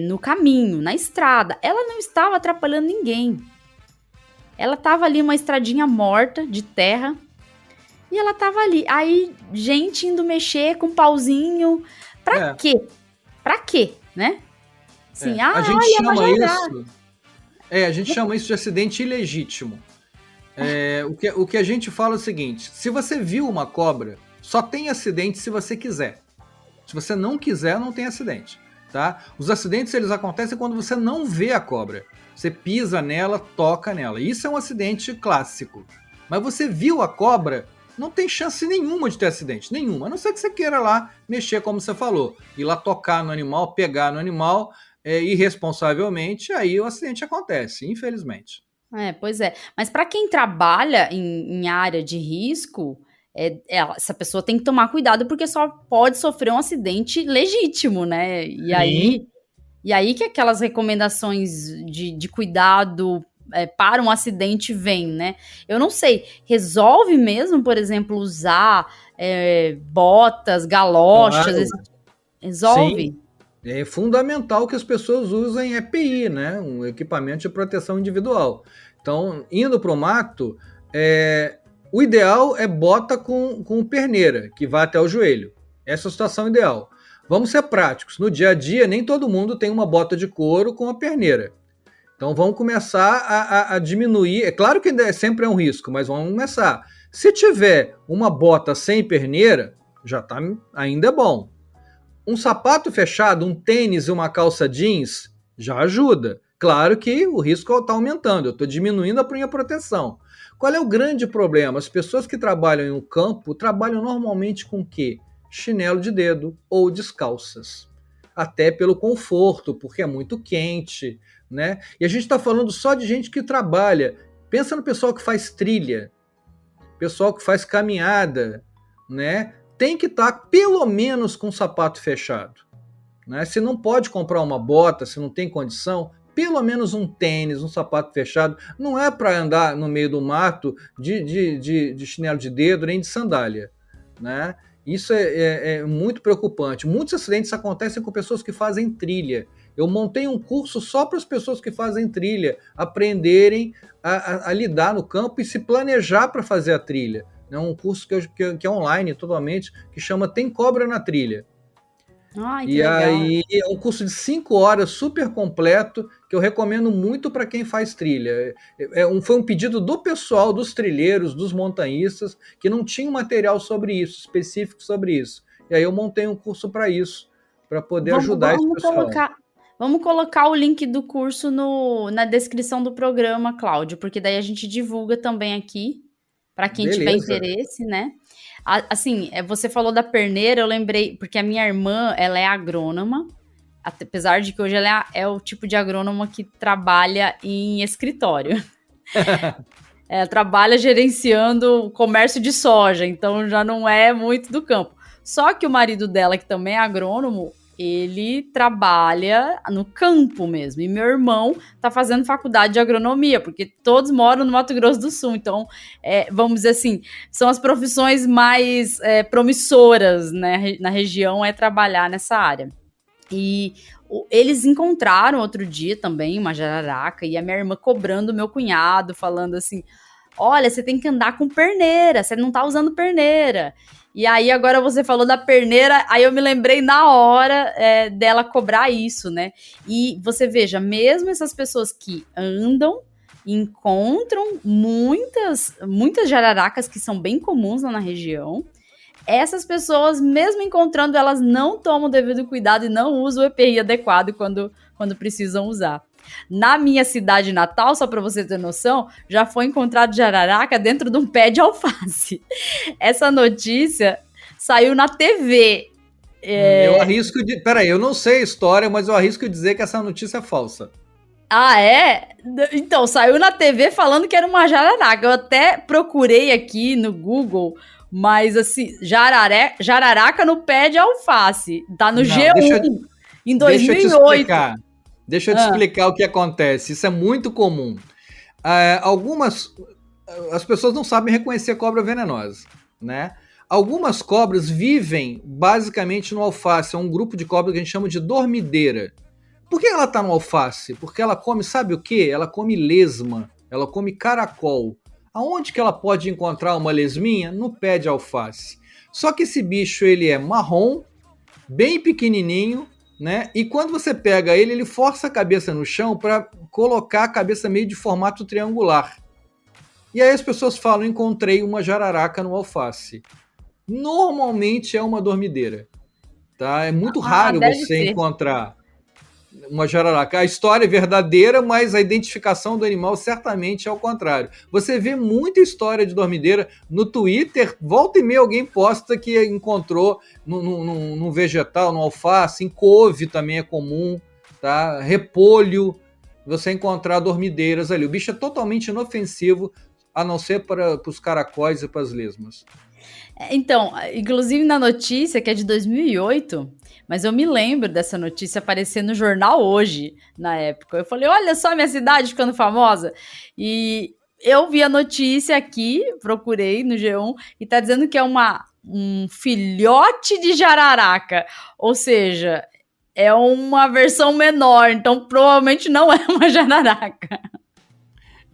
[SPEAKER 1] No caminho, na estrada. Ela não estava atrapalhando ninguém. Ela tava ali, uma estradinha morta, de terra, e ela tava ali. Aí, gente indo mexer com um pauzinho. Pra quê? Pra quê, né? Assim,
[SPEAKER 3] a gente chama isso... a gente chama isso de acidente ilegítimo. O que a gente fala é o seguinte, se você viu uma cobra, só tem acidente se você quiser. Se você não quiser, não tem acidente. Tá? Os acidentes, eles acontecem quando você não vê a cobra. Você pisa nela, toca nela. Isso é um acidente clássico. Mas você viu a cobra, não tem chance nenhuma de ter acidente. Nenhuma. A não ser que você queira lá mexer, como você falou. Ir lá tocar no animal, pegar no animal, irresponsavelmente, aí o acidente acontece, infelizmente.
[SPEAKER 1] Pois é. Mas para quem trabalha em área de risco, essa pessoa tem que tomar cuidado porque só pode sofrer um acidente legítimo, né? E aí que aquelas recomendações de cuidado para um acidente vêm, né? Eu não sei, resolve mesmo, por exemplo, usar botas, galochas?
[SPEAKER 3] Claro.
[SPEAKER 1] Resolve?
[SPEAKER 3] Sim. É fundamental que as pessoas usem EPI, né? Um equipamento de proteção individual. Então, indo para o mato, o ideal é bota com perneira, que vai até o joelho. Essa é a situação ideal. Vamos ser práticos. No dia a dia, nem todo mundo tem uma bota de couro com a perneira. Então vamos começar a diminuir. É claro que sempre é um risco, mas vamos começar. Se tiver uma bota sem perneira, ainda é bom. Um sapato fechado, um tênis e uma calça jeans já ajuda. Claro que o risco está aumentando, eu estou diminuindo a minha proteção. Qual é o grande problema? As pessoas que trabalham em um campo trabalham normalmente com o quê? Chinelo de dedo ou descalças. Até pelo conforto, porque é muito quente, né? E a gente está falando só de gente que trabalha. Pensa no pessoal que faz trilha, pessoal que faz caminhada, né? Tem que estar pelo menos com o sapato fechado. Né? Se não pode comprar uma bota, se não tem condição, pelo menos um tênis, um sapato fechado. Não é para andar no meio do mato de chinelo de dedo, nem de sandália. Né? Isso é muito preocupante. Muitos acidentes acontecem com pessoas que fazem trilha. Eu montei um curso só para as pessoas que fazem trilha aprenderem a lidar no campo e se planejar para fazer a trilha. É um curso que é online totalmente, que chama Tem Cobra na Trilha.
[SPEAKER 1] Ai, que
[SPEAKER 3] E
[SPEAKER 1] legal.
[SPEAKER 3] aí é um curso de 5 horas, super completo, que eu recomendo muito para quem faz trilha. Foi um pedido do pessoal, dos trilheiros, dos montanhistas, que não tinha material sobre isso, específico sobre isso. E aí eu montei um curso para isso, para poder
[SPEAKER 1] Vamos,
[SPEAKER 3] ajudar esse
[SPEAKER 1] vamos
[SPEAKER 3] pessoal.
[SPEAKER 1] colocar, vamos colocar o link do curso na descrição do programa, Cláudio, porque daí a gente divulga também aqui, para quem tiver
[SPEAKER 3] Beleza.
[SPEAKER 1] interesse, né? Assim, você falou da perneira, eu lembrei, porque a minha irmã, ela é agrônoma, apesar de que hoje ela é o tipo de agrônoma que trabalha em escritório. Ela trabalha gerenciando o comércio de soja, então já não é muito do campo. Só que o marido dela, que também é agrônomo, ele trabalha no campo mesmo. E meu irmão está fazendo faculdade de agronomia, porque todos moram no Mato Grosso do Sul. Então, vamos dizer assim, são as profissões mais promissoras, né, na região, é trabalhar nessa área. E eles encontraram outro dia também uma jararaca, e a minha irmã cobrando o meu cunhado, falando assim: olha, você tem que andar com perneira, você não tá usando perneira. E aí agora você falou da perneira, aí eu me lembrei na hora dela cobrar isso, né? E você veja, mesmo essas pessoas que andam, encontram muitas jararacas que são bem comuns lá na região, essas pessoas, mesmo encontrando, elas não tomam o devido cuidado e não usam o EPI adequado quando precisam usar. Na minha cidade natal, só para você ter noção, já foi encontrado jararaca dentro de um pé de alface. Essa notícia saiu na TV.
[SPEAKER 3] Eu arrisco de. Peraí, eu não sei a história, mas eu arrisco dizer que essa notícia é falsa.
[SPEAKER 1] Ah, é? Então, saiu na TV falando que era uma jararaca. Eu até procurei aqui no Google, mas assim, jararaca no pé de alface. Tá no
[SPEAKER 3] Não,
[SPEAKER 1] G1, em
[SPEAKER 3] deixa eu te
[SPEAKER 1] 2008.
[SPEAKER 3] explicar. Deixa eu te explicar o que acontece. Isso é muito comum. As pessoas não sabem reconhecer cobra venenosa, né? Algumas cobras vivem basicamente no alface. É um grupo de cobras que a gente chama de dormideira. Por que ela está no alface? Porque ela come, sabe o quê? Ela come lesma, ela come caracol. Aonde que ela pode encontrar uma lesminha? No pé de alface. Só que esse bicho ele é marrom, bem pequenininho, né? E quando você pega ele, ele força a cabeça no chão para colocar a cabeça meio de formato triangular. E aí as pessoas falam: encontrei uma jararaca no alface. Normalmente é uma dormideira, tá? É muito raro
[SPEAKER 1] Deve
[SPEAKER 3] você
[SPEAKER 1] ser.
[SPEAKER 3] encontrar uma jararaca. A história é verdadeira, mas a identificação do animal certamente é ao contrário. Você vê muita história de dormideira no Twitter, volta e meia alguém posta que encontrou num vegetal, no alface, em couve também é comum, tá? Repolho, você encontrar dormideiras ali. O bicho é totalmente inofensivo, a não ser para os caracóis e para as lesmas.
[SPEAKER 1] Então, inclusive na notícia, que é de 2008, mas eu me lembro dessa notícia aparecer no jornal Hoje, na época. Eu falei: olha só minha cidade ficando famosa. E eu vi a notícia aqui, procurei no G1, e tá dizendo que é um filhote de jararaca. Ou seja, é uma versão menor, então provavelmente não é uma jararaca.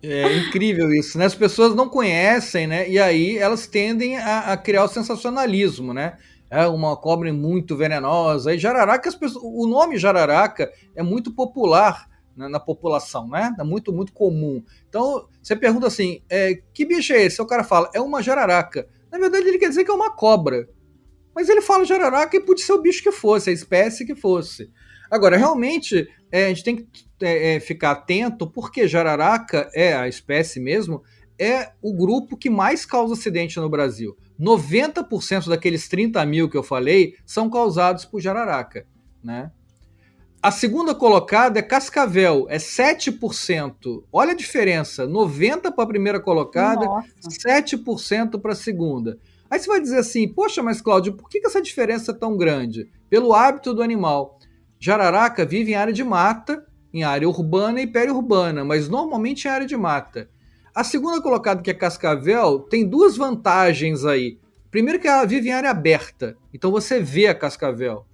[SPEAKER 3] É incrível isso, né? As pessoas não conhecem, né? E aí elas tendem a criar o sensacionalismo, né? É uma cobra muito venenosa. E jararaca, o nome jararaca é muito popular, né, na população, né? É muito, muito comum. Então, você pergunta assim, que bicho é esse? O cara fala: é uma jararaca. Na verdade, ele quer dizer que é uma cobra. Mas ele fala jararaca e podia ser o bicho que fosse, a espécie que fosse. Agora, realmente, a gente tem que ficar atento, porque jararaca a espécie mesmo, é o grupo que mais causa acidente no Brasil. 90% daqueles 30 mil que eu falei são causados por jararaca, né? A segunda colocada é cascavel, é 7%. Olha a diferença, 90% para a primeira colocada,
[SPEAKER 1] Nossa.
[SPEAKER 3] 7% para a segunda. Aí você vai dizer assim: poxa, mas Cláudio, por que essa diferença é tão grande? Pelo hábito do animal. Jararaca vive em área de mata, em área urbana e periurbana, mas normalmente em área de mata. A segunda colocada, que é cascavel, tem duas vantagens aí. Primeiro, que ela vive em área aberta, então você vê a cascavel.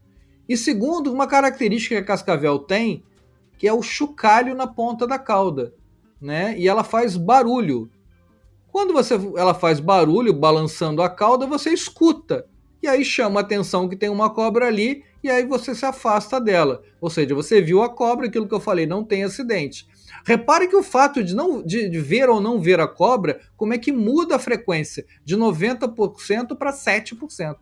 [SPEAKER 3] E segundo, uma característica que a cascavel tem, que é o chocalho na ponta da cauda, né? E ela faz barulho. Quando ela faz barulho balançando a cauda, você escuta. E aí chama a atenção que tem uma cobra ali e aí você se afasta dela. Ou seja, você viu a cobra, aquilo que eu falei, não tem acidente. Repare que o fato de ver ou não ver a cobra, como é que muda a frequência de 90% para 7%.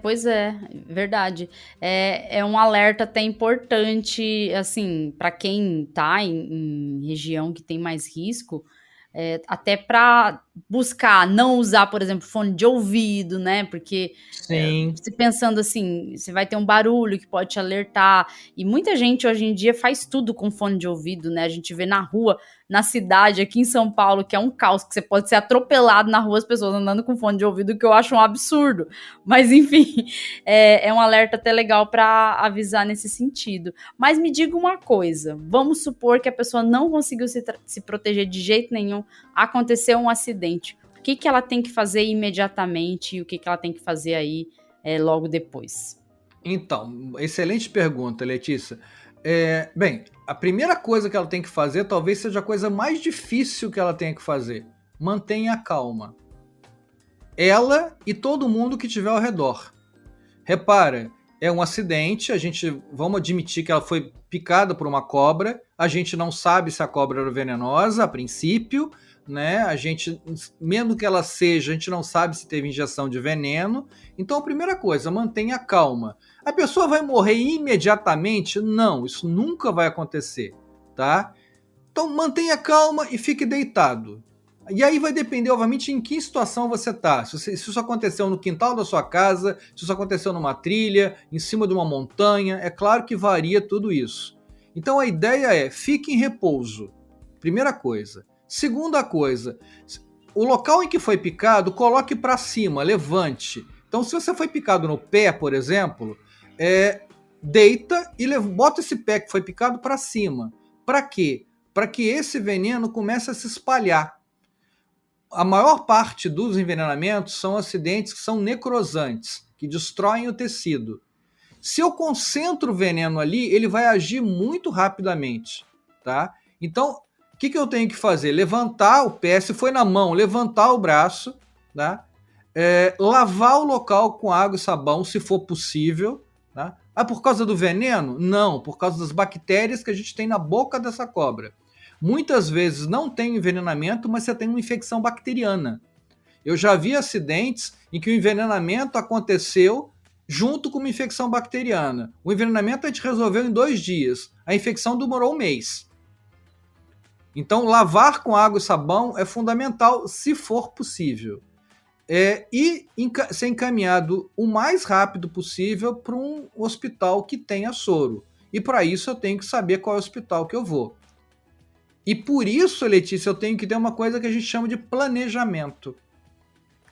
[SPEAKER 1] Pois é, verdade. É um alerta até importante, assim, para quem tá em região que tem mais risco, até para buscar não usar, por exemplo, fone de ouvido, né? Porque
[SPEAKER 3] Sim.
[SPEAKER 1] você pensando assim, você vai ter um barulho que pode te alertar. E muita gente hoje em dia faz tudo com fone de ouvido, né? A gente vê na rua, na cidade, aqui em São Paulo, que é um caos, que você pode ser atropelado na rua, as pessoas andando com fone de ouvido, que eu acho um absurdo. Mas, enfim, é um alerta até legal para avisar nesse sentido. Mas me diga uma coisa, vamos supor que a pessoa não conseguiu se proteger de jeito nenhum, aconteceu um acidente. O que ela tem que fazer imediatamente e o que ela tem que fazer aí logo depois?
[SPEAKER 3] Então, excelente pergunta, Letícia. Bem, a primeira coisa que ela tem que fazer talvez seja a coisa mais difícil que ela tenha que fazer. Mantenha a calma. Ela e todo mundo que estiver ao redor. Repara, é um acidente, vamos admitir que ela foi picada por uma cobra, a gente não sabe se a cobra era venenosa a princípio, né? Mesmo que ela seja, a gente não sabe se teve injeção de veneno. Então, a primeira coisa, mantenha calma. A pessoa vai morrer imediatamente? Não, isso nunca vai acontecer, tá? Então, mantenha calma e fique deitado. E aí vai depender, obviamente, em que situação você está. Se isso aconteceu no quintal da sua casa, se isso aconteceu numa trilha, em cima de uma montanha, é claro que varia tudo isso. Então a ideia é, fique em repouso. Primeira coisa. Segunda coisa, o local em que foi picado, coloque para cima, levante. Então se você foi picado no pé, por exemplo, deita e bota esse pé que foi picado para cima. Para quê? Para que esse veneno comece a se espalhar. A maior parte dos envenenamentos são acidentes que são necrosantes, que destroem o tecido. Se eu concentro o veneno ali, ele vai agir muito rapidamente, tá? Então, o que eu tenho que fazer? Levantar o pé, se foi na mão, levantar o braço, tá? Lavar o local com água e sabão, se for possível, tá? Ah, por causa do veneno? Não, por causa das bactérias que a gente tem na boca dessa cobra. Muitas vezes não tem envenenamento, mas você tem uma infecção bacteriana. Eu já vi acidentes em que o envenenamento aconteceu junto com uma infecção bacteriana. O envenenamento a gente resolveu em 2 dias. A infecção demorou 1 mês. Então, lavar com água e sabão é fundamental, se for possível. E ser encaminhado o mais rápido possível para um hospital que tenha soro. E para isso eu tenho que saber qual é o hospital que eu vou. E por isso, Letícia, eu tenho que ter uma coisa que a gente chama de planejamento.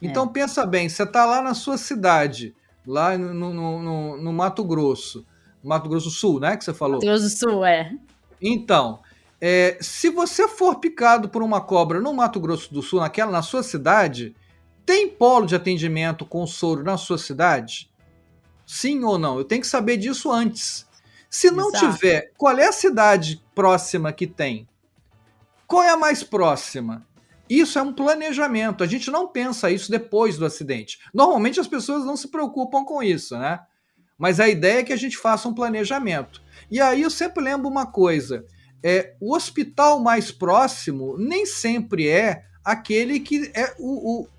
[SPEAKER 3] Então pensa bem, você está lá na sua cidade, lá no Mato Grosso do Sul, né, que você falou?
[SPEAKER 1] Mato Grosso do Sul,
[SPEAKER 3] Então, se você for picado por uma cobra no Mato Grosso do Sul, na sua cidade, tem polo de atendimento com soro na sua cidade? Sim ou não? Eu tenho que saber disso antes. Se não tiver, qual é a cidade próxima que tem? Qual é a mais próxima? Isso é um planejamento. A gente não pensa isso depois do acidente. Normalmente as pessoas não se preocupam com isso, né? Mas a ideia é que a gente faça um planejamento. E aí eu sempre lembro uma coisa. O hospital mais próximo nem sempre é aquele que é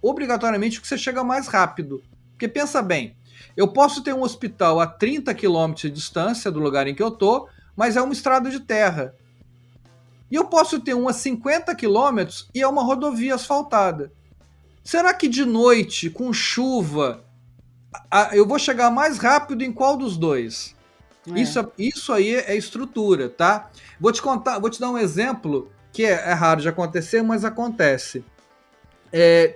[SPEAKER 3] obrigatoriamente o que você chega mais rápido. Porque pensa bem, eu posso ter um hospital a 30 quilômetros de distância do lugar em que eu estou, mas é uma estrada de terra. E eu posso ter um a 50 quilômetros e é uma rodovia asfaltada. Será que de noite, com chuva, eu vou chegar mais rápido em qual dos dois? Isso aí é estrutura, tá? Vou te dar um exemplo que é raro de acontecer, mas acontece.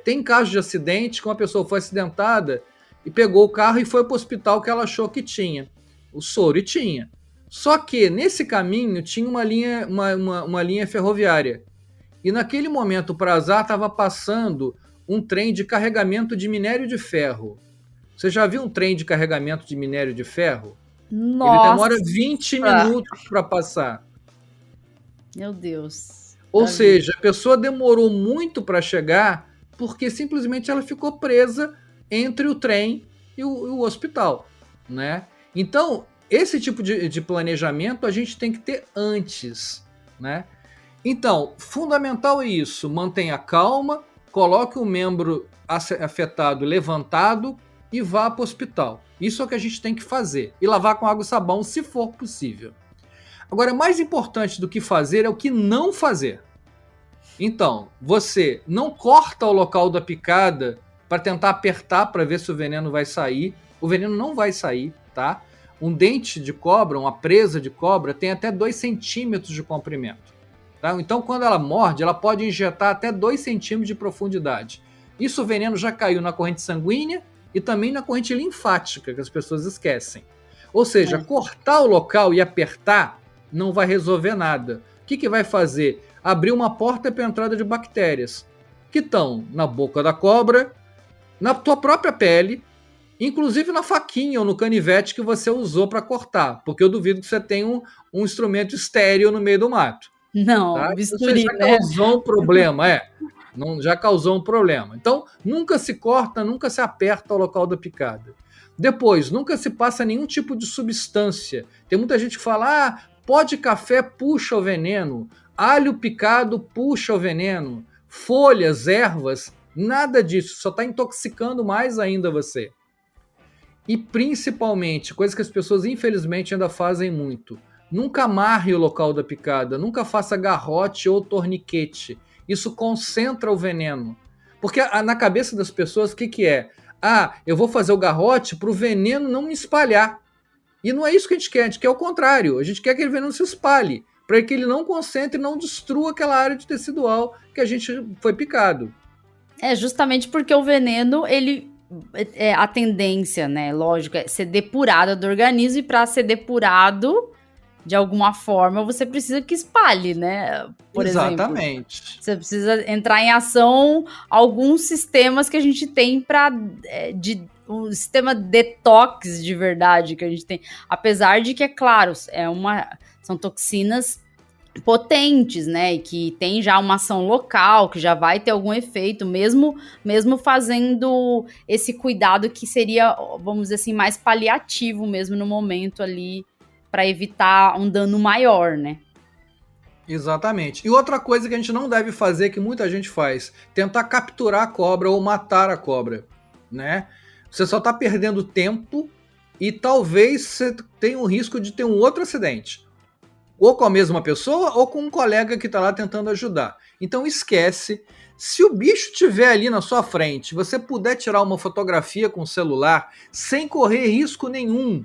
[SPEAKER 3] Tem casos de acidente que uma pessoa foi acidentada e pegou o carro e foi para o hospital que ela achou que tinha o soro, e tinha. Só que nesse caminho tinha uma linha ferroviária. E naquele momento, para azar, estava passando um trem de carregamento de minério de ferro. Você já viu um trem de carregamento de minério de ferro? Ele demora
[SPEAKER 1] Nossa!
[SPEAKER 3] 20 minutos para passar.
[SPEAKER 1] Meu Deus.
[SPEAKER 3] Ou
[SPEAKER 1] Davi.
[SPEAKER 3] seja, a pessoa demorou muito para chegar porque simplesmente ela ficou presa entre o trem e o hospital, né? Então, esse tipo de planejamento a gente tem que ter antes, né? Então, fundamental é isso, mantenha calma, coloque o membro afetado levantado e vá para o hospital. Isso é o que a gente tem que fazer. E lavar com água e sabão, se for possível. Agora, mais importante do que fazer é o que não fazer. Então, você não corta o local da picada para tentar apertar para ver se o veneno vai sair. O veneno não vai sair, tá? Um dente de cobra, uma presa de cobra, tem até 2 centímetros de comprimento. Tá? Então, quando ela morde, ela pode injetar até 2 centímetros de profundidade. Isso o veneno já caiu na corrente sanguínea e também na corrente linfática, que as pessoas esquecem. Ou seja, cortar o local e apertar não vai resolver nada. O que vai fazer? Abrir uma porta para a entrada de bactérias que estão na boca da cobra, na tua própria pele, inclusive na faquinha ou no canivete que você usou para cortar, porque eu duvido que você tenha um instrumento estéril no meio do mato.
[SPEAKER 1] Não,
[SPEAKER 3] Tá? Você
[SPEAKER 1] bisturi,
[SPEAKER 3] já
[SPEAKER 1] né?
[SPEAKER 3] causou um problema, já causou um problema. Então, nunca se corta, nunca se aperta o local da picada. Depois, nunca se passa nenhum tipo de substância. Tem muita gente que fala, pó de café puxa o veneno, alho picado puxa o veneno, folhas, ervas, nada disso, só está intoxicando mais ainda você. E principalmente, coisa que as pessoas infelizmente ainda fazem muito, nunca amarre o local da picada, nunca faça garrote ou torniquete. Isso concentra o veneno. Porque na cabeça das pessoas, o que é? Eu vou fazer o garrote para o veneno não me espalhar. E não é isso que a gente quer o contrário. A gente quer que aquele veneno se espalhe, para que ele não concentre e não destrua aquela área de tecidual que a gente foi picado.
[SPEAKER 1] É justamente porque o veneno, ele a tendência, né, lógico, é ser depurado do organismo, e para ser depurado de alguma forma, você precisa que espalhe, né? Por
[SPEAKER 3] Exatamente.
[SPEAKER 1] exemplo, você precisa entrar em ação alguns sistemas que a gente tem para um sistema detox de verdade que a gente tem, apesar de que, é claro, são toxinas potentes, né, e que tem já uma ação local, que já vai ter algum efeito, mesmo fazendo esse cuidado que seria, vamos dizer assim, mais paliativo mesmo no momento ali, para evitar um dano maior, né?
[SPEAKER 3] Exatamente. E outra coisa que a gente não deve fazer, que muita gente faz, tentar capturar a cobra ou matar a cobra, né? Você só está perdendo tempo e talvez você tenha o risco de ter um outro acidente. Ou com a mesma pessoa, ou com um colega que está lá tentando ajudar. Então esquece. Se o bicho estiver ali na sua frente, você puder tirar uma fotografia com o celular, sem correr risco nenhum,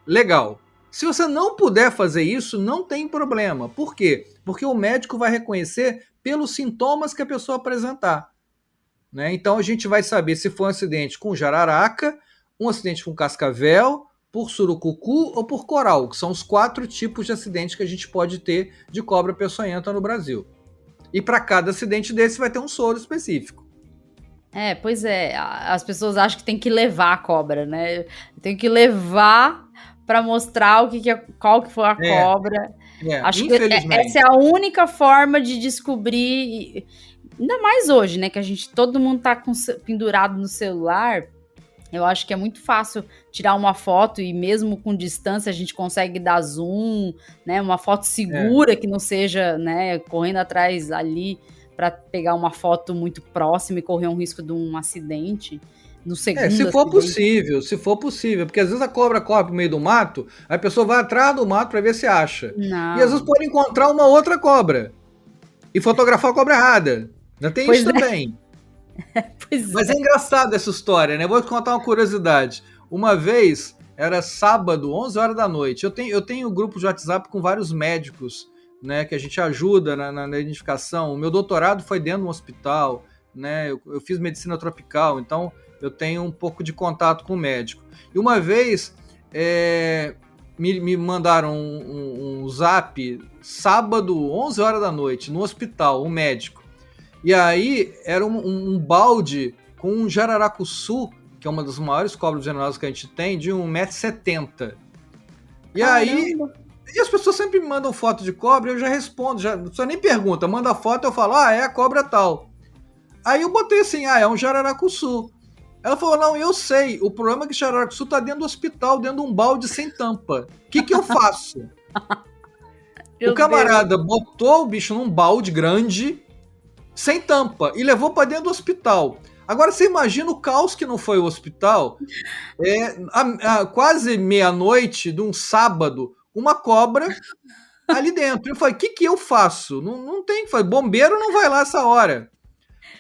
[SPEAKER 3] legal. Se você não puder fazer isso, não tem problema. Por quê? Porque o médico vai reconhecer pelos sintomas que a pessoa apresentar. Né? Então a gente vai saber se foi um acidente com jararaca, um acidente com cascavel, por surucucu ou por coral, que são os 4 tipos de acidentes que a gente pode ter de cobra peçonhenta no Brasil. E para cada acidente desse vai ter um soro específico.
[SPEAKER 1] Pois é, as pessoas acham que tem que levar a cobra, né? Tem que levar para mostrar qual que foi a cobra. Acho que essa é a única forma de descobrir, ainda mais hoje, né? Que todo mundo tá pendurado no celular. Eu acho que é muito fácil tirar uma foto e mesmo com distância a gente consegue dar zoom, né? Uma foto segura que não seja, né, correndo atrás ali para pegar uma foto muito próxima e correr um risco de um acidente. No segundo
[SPEAKER 3] se for possível, porque às vezes a cobra corre pro meio do mato, a pessoa vai atrás do mato para ver se acha.
[SPEAKER 1] Não.
[SPEAKER 3] E às vezes pode encontrar uma outra cobra e fotografar a cobra errada. Já tem isso também. Mas é engraçado essa história, né? Vou te contar uma curiosidade. Uma vez, era sábado, 11 horas da noite, eu tenho um grupo de WhatsApp com vários médicos, né, que a gente ajuda na identificação. O meu doutorado foi dentro de um hospital, né? Eu fiz medicina tropical, então eu tenho um pouco de contato com o médico. E uma vez me mandaram um zap, sábado, 11 horas da noite, no hospital, um médico. E aí era um balde com um jararacuçu, que é uma das maiores cobras venenosas que a gente tem, de 1,70 m. E aí, e as pessoas sempre me mandam foto de cobra, eu já respondo, já, não precisa nem pergunta, manda a foto, eu falo, é a cobra tal. Aí eu botei assim, é um jararacuçu. Ela falou, não, eu sei, o problema é que o jararacuçu tá dentro do hospital, dentro de um balde sem tampa. O que eu faço? O camarada botou o bicho num balde grande, sem tampa, e levou para dentro do hospital. Agora você imagina o caos que não foi o hospital. Quase meia-noite de um sábado, uma cobra ali dentro. Eu falei, o que eu faço? Não tem que fazer. Bombeiro não vai lá essa hora.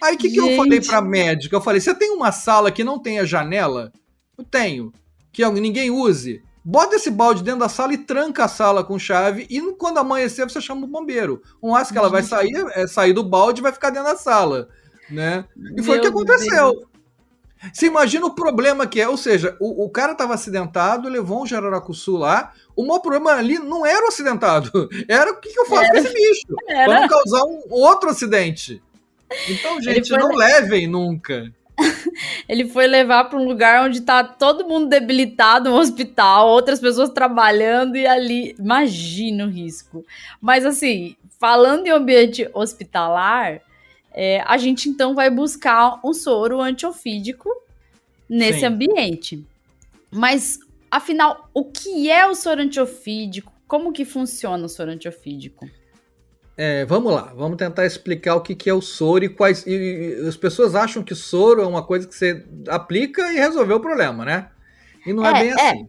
[SPEAKER 3] Aí o que eu falei pra médica? Eu falei, você tem uma sala que não tenha janela? Eu tenho. Que ninguém use. Bota esse balde dentro da sala e tranca a sala com chave e quando amanhecer você chama o bombeiro. O máximo que ela vai sair do balde e vai ficar dentro da sala, né? E foi o que aconteceu. Você imagina o problema que é, ou seja, o cara estava acidentado, levou um jararacuçu lá, o maior problema ali não era o acidentado, era o que eu faço com esse bicho, para não causar um outro acidente. Então, gente, não levem nunca.
[SPEAKER 1] Ele foi levar para um lugar onde tá todo mundo debilitado, um hospital, outras pessoas trabalhando e ali, imagina o risco. Mas assim, falando em ambiente hospitalar, a gente então vai buscar um soro antiofídico nesse ambiente. Mas, afinal, o que é o soro antiofídico? Como que funciona o soro antiofídico?
[SPEAKER 3] Vamos lá, vamos tentar explicar o que é o soro e as pessoas acham que soro é uma coisa que você aplica e resolveu o problema, né? E não é bem assim.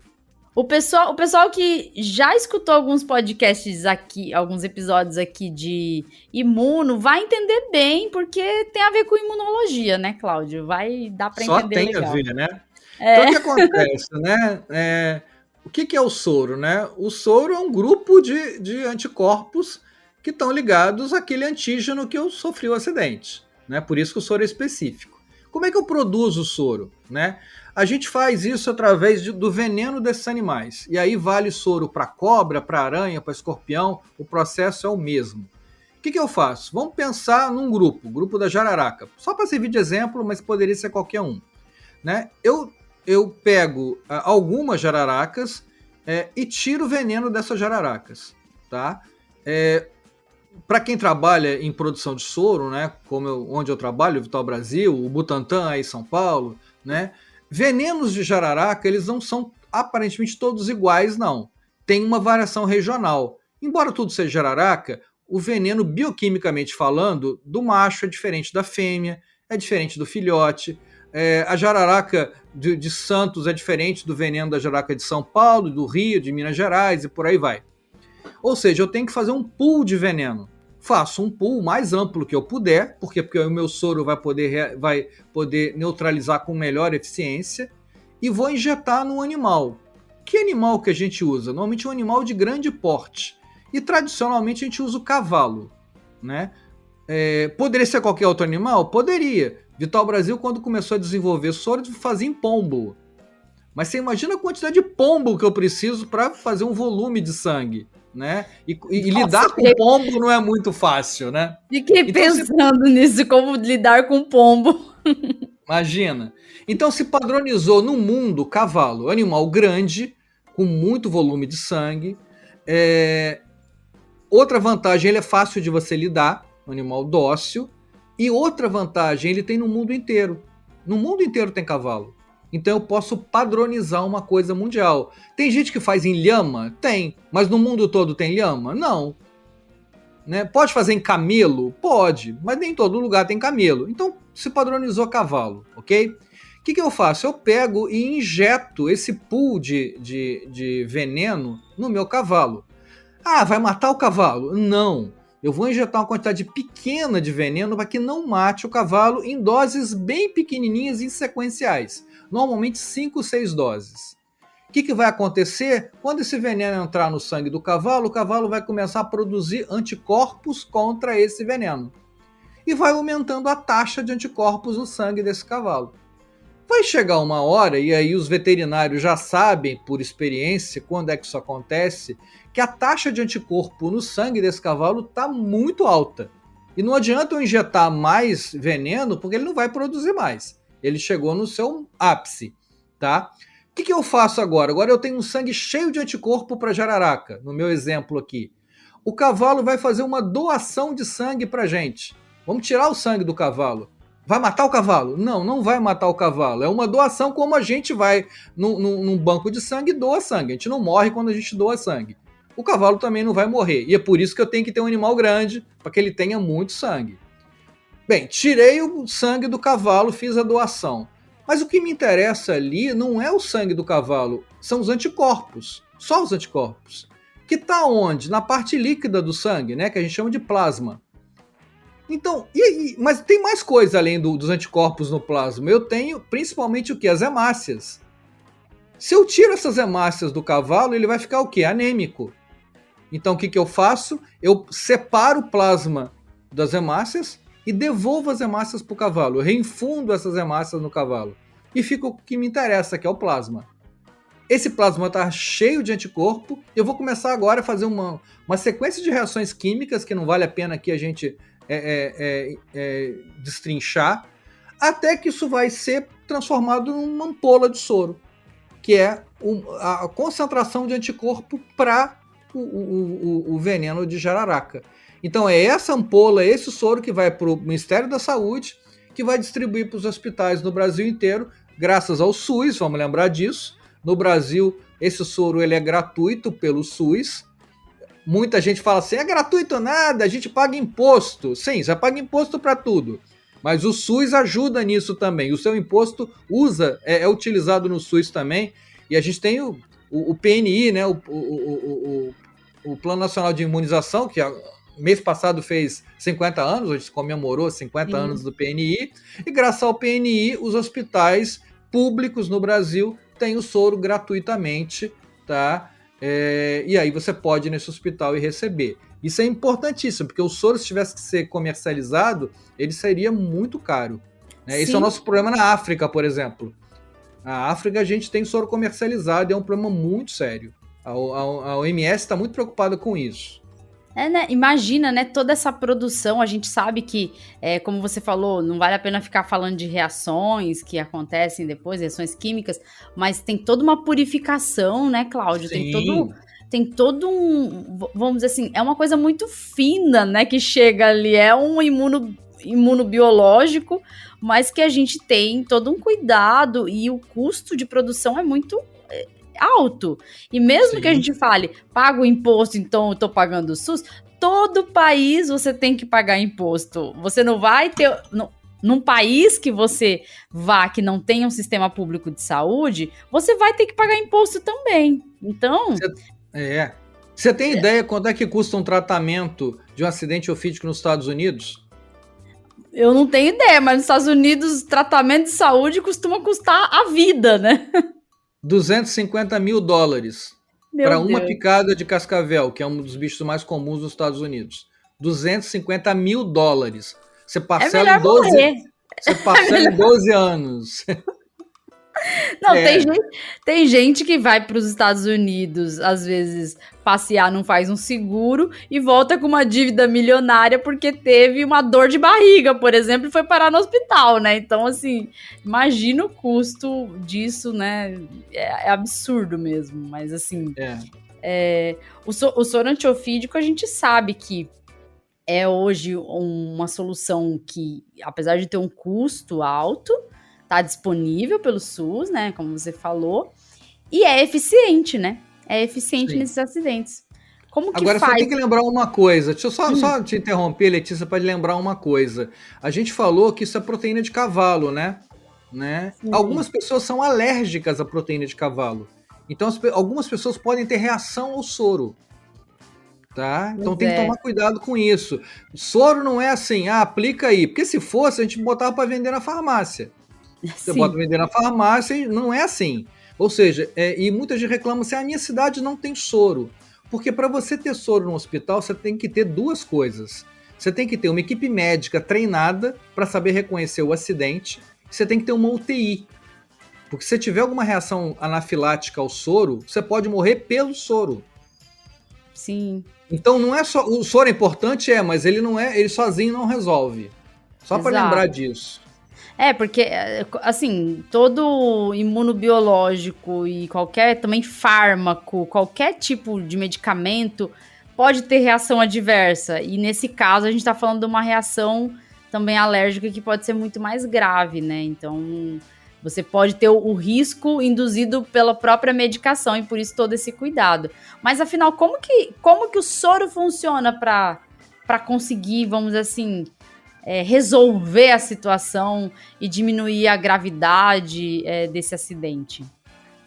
[SPEAKER 1] O pessoal que já escutou alguns podcasts aqui, alguns episódios aqui de imuno, vai entender bem, porque tem a ver com imunologia, né, Cláudio? Vai dar para entender legal.
[SPEAKER 3] Só tem a ver, né? Então, o que acontece, né? O que é o soro, né? O soro é um grupo de anticorpos que estão ligados àquele antígeno que eu sofri o acidente, né? Por isso que o soro é específico. Como é que eu produzo o soro, né? A gente faz isso através do veneno desses animais. E aí vale soro para cobra, para aranha, para escorpião, o processo é o mesmo. O que eu faço? Vamos pensar num grupo, o grupo da jararaca. Só para servir de exemplo, mas poderia ser qualquer um, né? Eu pego algumas jararacas e tiro o veneno dessas jararacas, tá? Para quem trabalha em produção de soro, né, onde eu trabalho, o Vital Brasil, o Butantan aí em São Paulo, né, venenos de jararaca, eles não são aparentemente todos iguais, não. Tem uma variação regional. Embora tudo seja jararaca, o veneno, bioquimicamente falando, do macho é diferente da fêmea, é diferente do filhote. A jararaca de Santos é diferente do veneno da jararaca de São Paulo, do Rio, de Minas Gerais e por aí vai. Ou seja, eu tenho que fazer um pool de veneno. Faço um pool mais amplo que eu puder, porque o meu soro vai poder neutralizar com melhor eficiência, e vou injetar no animal. Que animal que a gente usa? Normalmente é um animal de grande porte. E tradicionalmente a gente usa o cavalo, né? Poderia ser qualquer outro animal? Poderia. Vital Brasil, quando começou a desenvolver soro, fazia em pombo. Mas você imagina a quantidade de pombo que eu preciso para fazer um volume de sangue, né? E lidar com pombo não é muito fácil, né?
[SPEAKER 1] Fiquei pensando nisso, como lidar com pombo.
[SPEAKER 3] Imagina. Então se padronizou no mundo cavalo, animal grande, com muito volume de sangue. Outra vantagem, ele é fácil de você lidar, um animal dócil. E outra vantagem, ele tem no mundo inteiro. No mundo inteiro tem cavalo. Então eu posso padronizar uma coisa mundial. Tem gente que faz em lhama? Tem. Mas no mundo todo tem lhama? Não. Né? Pode fazer em camelo? Pode. Mas nem em todo lugar tem camelo. Então se padronizou cavalo, ok? O que eu faço? Eu pego e injeto esse pool de veneno no meu cavalo. Vai matar o cavalo? Não. Eu vou injetar uma quantidade pequena de veneno para que não mate o cavalo em doses bem pequenininhas e sequenciais. Normalmente 5 ou 6 doses. O que vai acontecer? Quando esse veneno entrar no sangue do cavalo, o cavalo vai começar a produzir anticorpos contra esse veneno. E vai aumentando a taxa de anticorpos no sangue desse cavalo. Vai chegar uma hora, e aí os veterinários já sabem, por experiência, quando é que isso acontece, que a taxa de anticorpo no sangue desse cavalo está muito alta. E não adianta eu injetar mais veneno, porque ele não vai produzir mais. Ele chegou no seu ápice, tá? que eu faço agora? Agora eu tenho um sangue cheio de anticorpo para jararaca, no meu exemplo aqui. O cavalo vai fazer uma doação de sangue para gente. Vamos tirar o sangue do cavalo. Vai matar o cavalo? Não, não vai matar o cavalo. É uma doação como a gente vai num banco de sangue e doa sangue. A gente não morre quando a gente doa sangue. O cavalo também não vai morrer. E é por isso que eu tenho que ter um animal grande, para que ele tenha muito sangue. Bem, tirei o sangue do cavalo, fiz a doação. Mas o que me interessa ali não é o sangue do cavalo, são os anticorpos. Só os anticorpos. Que está onde? Na parte líquida do sangue, né? Que a gente chama de plasma. Então, mas tem mais coisa além dos anticorpos no plasma. Eu tenho principalmente o que? As hemácias. Se eu tiro essas hemácias do cavalo, ele vai ficar o quê? Anêmico. Então o que eu faço? Eu separo o plasma das hemácias e devolvo as hemácias para o cavalo. Eu reinfundo essas hemácias no cavalo. E fica o que me interessa, que é o plasma. Esse plasma está cheio de anticorpo. Eu vou começar agora a fazer uma sequência de reações químicas, que não vale a pena aqui a gente destrinchar, até que isso vai ser transformado numa ampola de soro, que é a concentração de anticorpo para o veneno de jararaca. Então é essa ampola, esse soro que vai para o Ministério da Saúde, que vai distribuir para os hospitais no Brasil inteiro, graças ao SUS, vamos lembrar disso. No Brasil, esse soro ele é gratuito pelo SUS. Muita gente fala assim, é gratuito nada, a gente paga imposto. Sim, você paga imposto para tudo. Mas o SUS ajuda nisso também. O seu imposto é utilizado no SUS também. E a gente tem o PNI, né? O Plano Nacional de Imunização, que mês passado fez 50 anos, a gente comemorou 50 anos do PNI. E graças ao PNI, os hospitais públicos no Brasil têm o soro gratuitamente, tá? E aí você pode ir nesse hospital e receber. Isso é importantíssimo, porque o soro, se tivesse que ser comercializado, ele seria muito caro. Né? Esse é o nosso problema na África, por exemplo. Na África a gente tem soro comercializado e é um problema muito sério. A OMS está muito preocupada com isso.
[SPEAKER 1] Né? Imagina, né, toda essa produção, a gente sabe que, como você falou, não vale a pena ficar falando de reações que acontecem depois, reações químicas, mas tem toda uma purificação, né, Cláudio?
[SPEAKER 3] Sim.
[SPEAKER 1] Tem todo vamos dizer assim, é uma coisa muito fina, né, que chega ali, é um imunobiológico, mas que a gente tem todo um cuidado e o custo de produção é muito alto. E mesmo que a gente fale, paga o imposto, então eu tô pagando o SUS, todo país você tem que pagar imposto. Você não vai ter... Num país que você vá, que não tenha um sistema público de saúde, você vai ter que pagar imposto também. Então...
[SPEAKER 3] Você tem ideia quanto é que custa um tratamento de um acidente ofídico nos Estados Unidos?
[SPEAKER 1] Eu não tenho ideia, mas nos Estados Unidos, tratamento de saúde costuma custar a vida, né?
[SPEAKER 3] $250 mil para uma picada de cascavel, que é um dos bichos mais comuns nos Estados Unidos. $250 mil. Você parcela em 12 anos.
[SPEAKER 1] Não, tem gente que vai para os Estados Unidos, às vezes, passear, não faz um seguro e volta com uma dívida milionária porque teve uma dor de barriga, por exemplo, e foi parar no hospital, né? Então, assim, imagina o custo disso, né? É absurdo mesmo, mas assim... O soro antiofídico, a gente sabe que é hoje uma solução que, apesar de ter um custo alto, tá disponível pelo SUS, né, como você falou, e é eficiente, né? É eficiente nesses acidentes. Como que
[SPEAKER 3] Agora,
[SPEAKER 1] faz?
[SPEAKER 3] só tem que lembrar uma coisa. Deixa eu só te interromper, Letícia, para lembrar uma coisa. A gente falou que isso é proteína de cavalo, né? Algumas pessoas são alérgicas à proteína de cavalo. Então, algumas pessoas podem ter reação ao soro. Tá? Então tem que tomar cuidado com isso. Soro não é assim, aplica aí. Porque se fosse, a gente botava para vender na farmácia. Você bota vender na farmácia e não é assim. Ou seja, e muita gente reclama assim, a minha cidade não tem soro. Porque para você ter soro no hospital, você tem que ter duas coisas. Você tem que ter uma equipe médica treinada para saber reconhecer o acidente. Você tem que ter uma UTI. Porque se tiver alguma reação anafilática ao soro, você pode morrer pelo soro.
[SPEAKER 1] Sim.
[SPEAKER 3] Então não é só... O soro é importante, mas ele não é... Ele sozinho não resolve. Só para lembrar disso.
[SPEAKER 1] Porque, assim, todo imunobiológico e qualquer também fármaco, qualquer tipo de medicamento pode ter reação adversa. E nesse caso, a gente está falando de uma reação também alérgica que pode ser muito mais grave, né? Então, você pode ter o risco induzido pela própria medicação e por isso todo esse cuidado. Mas, afinal, como que o soro funciona para conseguir, vamos dizer assim, resolver a situação e diminuir a gravidade desse acidente?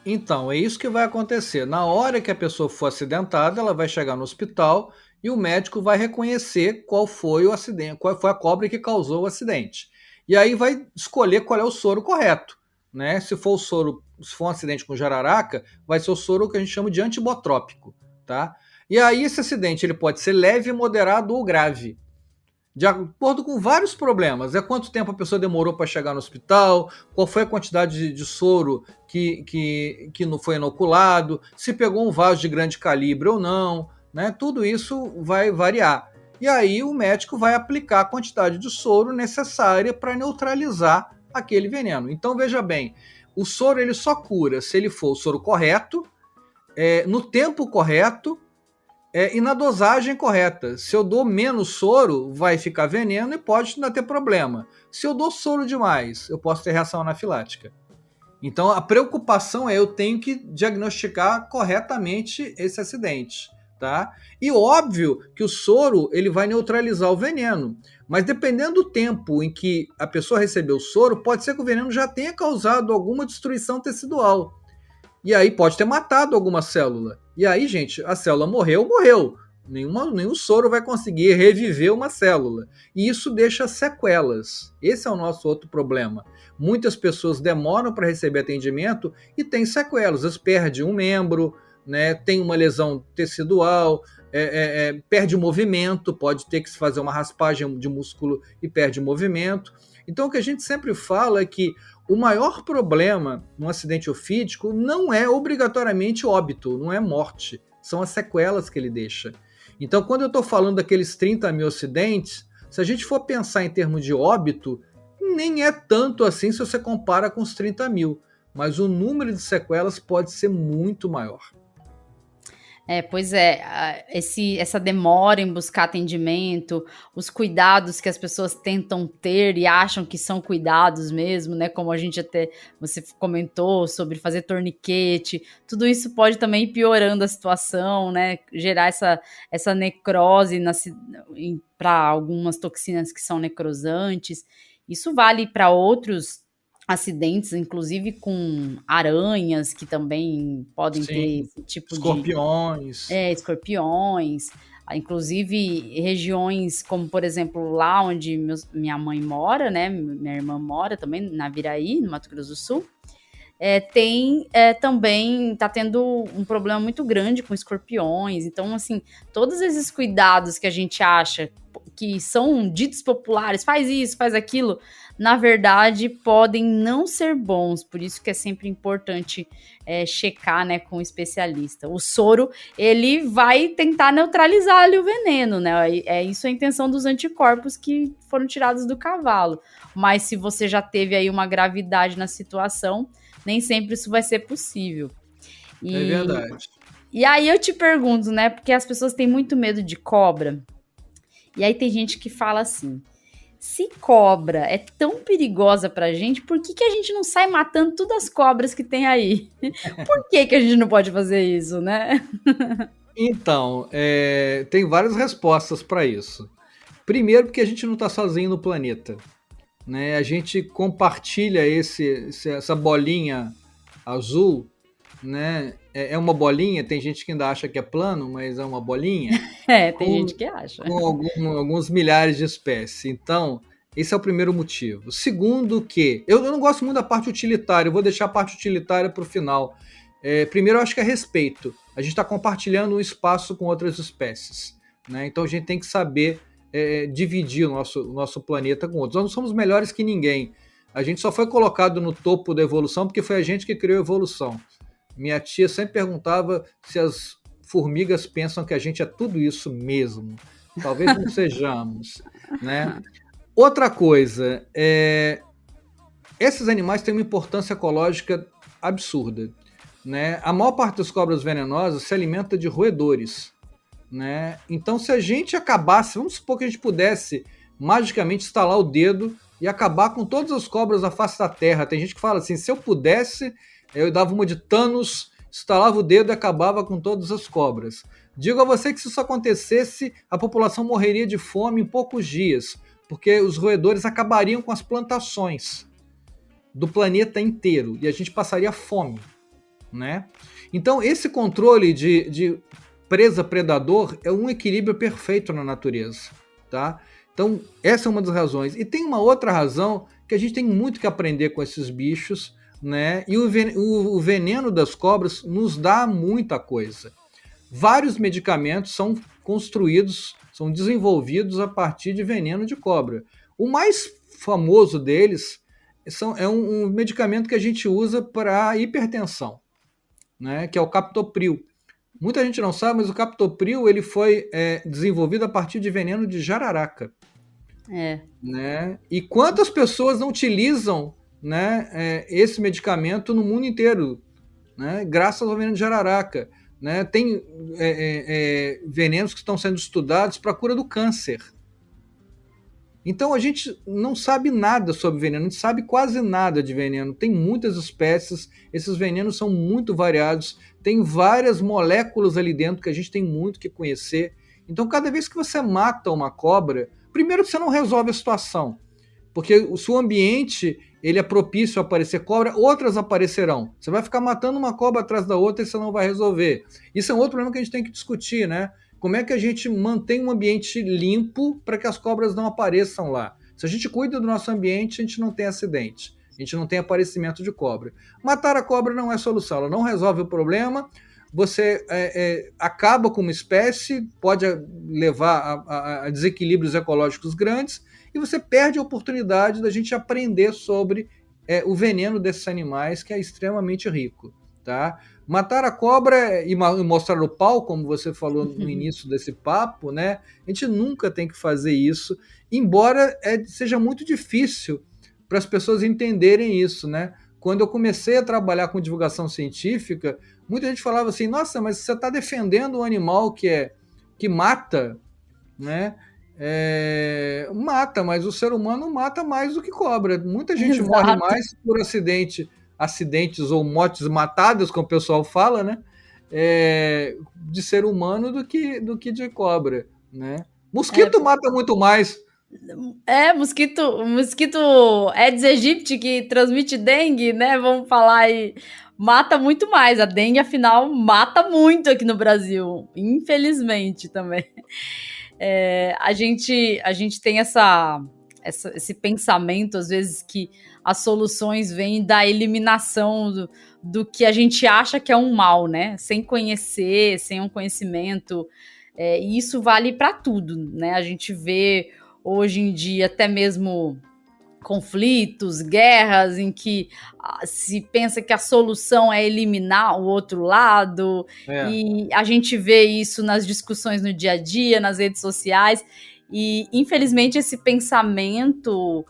[SPEAKER 3] Então, é isso que vai acontecer. Na hora que a pessoa for acidentada, ela vai chegar no hospital e o médico vai reconhecer qual foi o acidente, qual foi a cobra que causou o acidente. E aí vai escolher qual é o soro correto, né? Se for um acidente com jararaca, vai ser o soro que a gente chama de antibotrópico, tá? E aí esse acidente ele pode ser leve, moderado ou grave, de acordo com vários problemas. Quanto tempo a pessoa demorou para chegar no hospital, qual foi a quantidade de soro que não foi inoculado, se pegou um vaso de grande calibre ou não, né? Tudo isso vai variar. E aí o médico vai aplicar a quantidade de soro necessária para neutralizar aquele veneno. Então veja bem, o soro ele só cura se ele for o soro correto, no tempo correto, e na dosagem correta. Se eu dou menos soro, vai ficar veneno e pode ainda ter problema. Se eu dou soro demais, eu posso ter reação anafilática. Então a preocupação eu tenho que diagnosticar corretamente esse acidente, tá? E óbvio que o soro ele vai neutralizar o veneno, mas dependendo do tempo em que a pessoa recebeu o soro, pode ser que o veneno já tenha causado alguma destruição tecidual. E aí pode ter matado alguma célula. E aí, gente, a célula morreu. Nenhum soro vai conseguir reviver uma célula. E isso deixa sequelas. Esse é o nosso outro problema. Muitas pessoas demoram para receber atendimento e têm sequelas. Eles perdem um membro, né, tem uma lesão tecidual, perde movimento, pode ter que se fazer uma raspagem de músculo e perde movimento. Então o que a gente sempre fala é que o maior problema num acidente ofídico não é obrigatoriamente óbito, não é morte, são as sequelas que ele deixa. Então, quando eu estou falando daqueles 30 mil acidentes, se a gente for pensar em termos de óbito, nem é tanto assim se você compara com os 30 mil, mas o número de sequelas pode ser muito maior.
[SPEAKER 1] Pois é, essa demora em buscar atendimento, os cuidados que as pessoas tentam ter e acham que são cuidados mesmo, né? Como você comentou sobre fazer torniquete, tudo isso pode também ir piorando a situação, né? Gerar essa necrose para algumas toxinas que são necrosantes. Isso vale para outros acidentes, inclusive com aranhas, que também podem ter esse tipo
[SPEAKER 3] escorpiões.
[SPEAKER 1] Escorpiões. Inclusive regiões como, por exemplo, lá onde minha mãe mora, né? Minha irmã mora também, na Viraí, no Mato Grosso do Sul. Também está tendo um problema muito grande com escorpiões. Então, assim, todos esses cuidados que a gente acha que são ditos populares, faz isso, faz aquilo, na verdade, podem não ser bons. Por isso que é sempre importante checar, né, com o especialista. O soro, ele vai tentar neutralizar ali o veneno, né? Isso a intenção dos anticorpos que foram tirados do cavalo. Mas se você já teve aí uma gravidade na situação, nem sempre isso vai ser possível.
[SPEAKER 3] É verdade.
[SPEAKER 1] E aí eu te pergunto, né? Porque as pessoas têm muito medo de cobra. E aí tem gente que fala assim: se cobra é tão perigosa pra gente, por que a gente não sai matando todas as cobras que tem aí? Por que a gente não pode fazer isso, né?
[SPEAKER 3] Então, tem várias respostas para isso. Primeiro, porque a gente não está sozinho no planeta, né? A gente compartilha essa bolinha azul, né? É uma bolinha, tem gente que ainda acha que é plano, mas é uma bolinha.
[SPEAKER 1] Tem gente que acha.
[SPEAKER 3] Com alguns milhares de espécies. Então, esse é o primeiro motivo. Segundo que, eu não gosto muito da parte utilitária, eu vou deixar a parte utilitária para o final. Primeiro, eu acho que é respeito. A gente está compartilhando um espaço com outras espécies, né? Então a gente tem que saber dividir o nosso planeta com outros. Nós não somos melhores que ninguém. A gente só foi colocado no topo da evolução porque foi a gente que criou a evolução. Minha tia sempre perguntava se as formigas pensam que a gente é tudo isso mesmo. Talvez não sejamos, né? Outra coisa, esses animais têm uma importância ecológica absurda, né? A maior parte das cobras venenosas se alimenta de roedores, né? Então, se a gente acabasse, vamos supor que a gente pudesse magicamente estalar o dedo e acabar com todas as cobras da face da terra. Tem gente que fala assim, se eu pudesse, eu dava uma de Thanos, estalava o dedo e acabava com todas as cobras. Digo a você que se isso acontecesse, a população morreria de fome em poucos dias, porque os roedores acabariam com as plantações do planeta inteiro e a gente passaria fome, né? Então, esse controle de presa-predador é um equilíbrio perfeito na natureza, tá? Então, essa é uma das razões. E tem uma outra razão que a gente tem muito que aprender com esses bichos, né? E o veneno das cobras nos dá muita coisa. Vários medicamentos são construídos, são desenvolvidos a partir de veneno de cobra. O mais famoso deles é um medicamento que a gente usa para hipertensão, né? Que é o captopril. Muita gente não sabe, mas o captopril ele foi desenvolvido a partir de veneno de jararaca. Né? E quantas pessoas não utilizam, né, esse medicamento no mundo inteiro, né, graças ao veneno de jararaca. Né? Tem venenos que estão sendo estudados para a cura do câncer. Então a gente não sabe nada sobre veneno, a gente sabe quase nada de veneno. Tem muitas espécies, esses venenos são muito variados, tem várias moléculas ali dentro que a gente tem muito que conhecer. Então cada vez que você mata uma cobra, primeiro você não resolve a situação, porque o seu ambiente ele é propício a aparecer cobra, outras aparecerão. Você vai ficar matando uma cobra atrás da outra e você não vai resolver. Isso é um outro problema que a gente tem que discutir, né? Como é que a gente mantém um ambiente limpo para que as cobras não apareçam lá? Se a gente cuida do nosso ambiente, a gente não tem acidente, a gente não tem aparecimento de cobra. Matar a cobra não é solução, ela não resolve o problema, você acaba com uma espécie, pode levar a desequilíbrios ecológicos grandes, e você perde a oportunidade da gente aprender sobre o veneno desses animais, que é extremamente rico, tá? Matar a cobra e mostrar o pau, como você falou no início desse papo, né? A gente nunca tem que fazer isso, embora seja muito difícil para as pessoas entenderem isso, né? Quando eu comecei a trabalhar com divulgação científica, muita gente falava assim, nossa, mas você está defendendo um animal que mata, né? Mata, mas o ser humano mata mais do que cobra. Muita gente morre mais por acidentes ou mortes matadas, como o pessoal fala, né? De ser humano do que de cobra, né? Mosquito mata muito mais.
[SPEAKER 1] Mosquito Aedes aegypti, que transmite dengue, né? Vamos falar aí. Mata muito mais. A dengue, afinal, mata muito aqui no Brasil. Infelizmente também. A gente tem esse pensamento, às vezes, que as soluções vêm da eliminação do que a gente acha que é um mal, né? Sem conhecer, sem um conhecimento. E isso vale para tudo, né? A gente vê hoje em dia até mesmo conflitos, guerras, em que se pensa que a solução é eliminar o outro lado, e a gente vê isso nas discussões no dia a dia, nas redes sociais, e infelizmente esse pensamento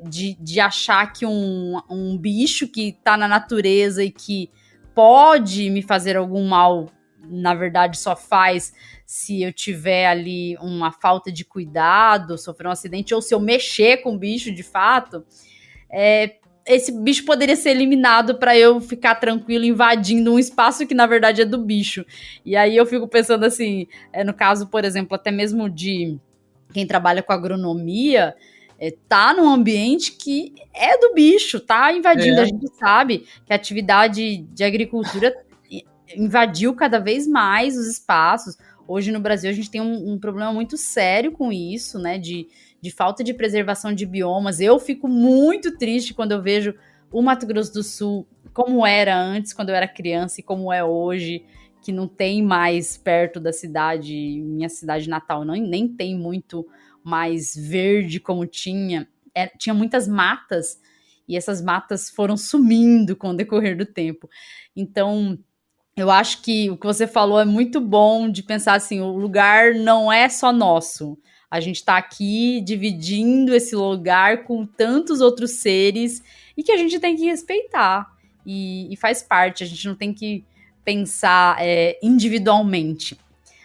[SPEAKER 1] de achar que um bicho que está na natureza e que pode me fazer algum mal, na verdade só faz se eu tiver ali uma falta de cuidado, sofrer um acidente, ou se eu mexer com o bicho de fato, esse bicho poderia ser eliminado para eu ficar tranquilo invadindo um espaço que na verdade é do bicho. E aí eu fico pensando assim, no caso, por exemplo, até mesmo de quem trabalha com agronomia, tá num ambiente que é do bicho, tá invadindo. A gente sabe que a atividade de agricultura invadiu cada vez mais os espaços. Hoje no Brasil a gente tem um problema muito sério com isso, né, de falta de preservação de biomas. Eu fico muito triste quando eu vejo o Mato Grosso do Sul como era antes, quando eu era criança, e como é hoje, que não tem mais perto da cidade, minha cidade natal, nem tem muito mais verde como tinha. Tinha muitas matas, e essas matas foram sumindo com o decorrer do tempo. Então, eu acho que o que você falou é muito bom, de pensar assim, o lugar não é só nosso. A gente está aqui dividindo esse lugar com tantos outros seres e que a gente tem que respeitar. E faz parte, a gente não tem que pensar individualmente.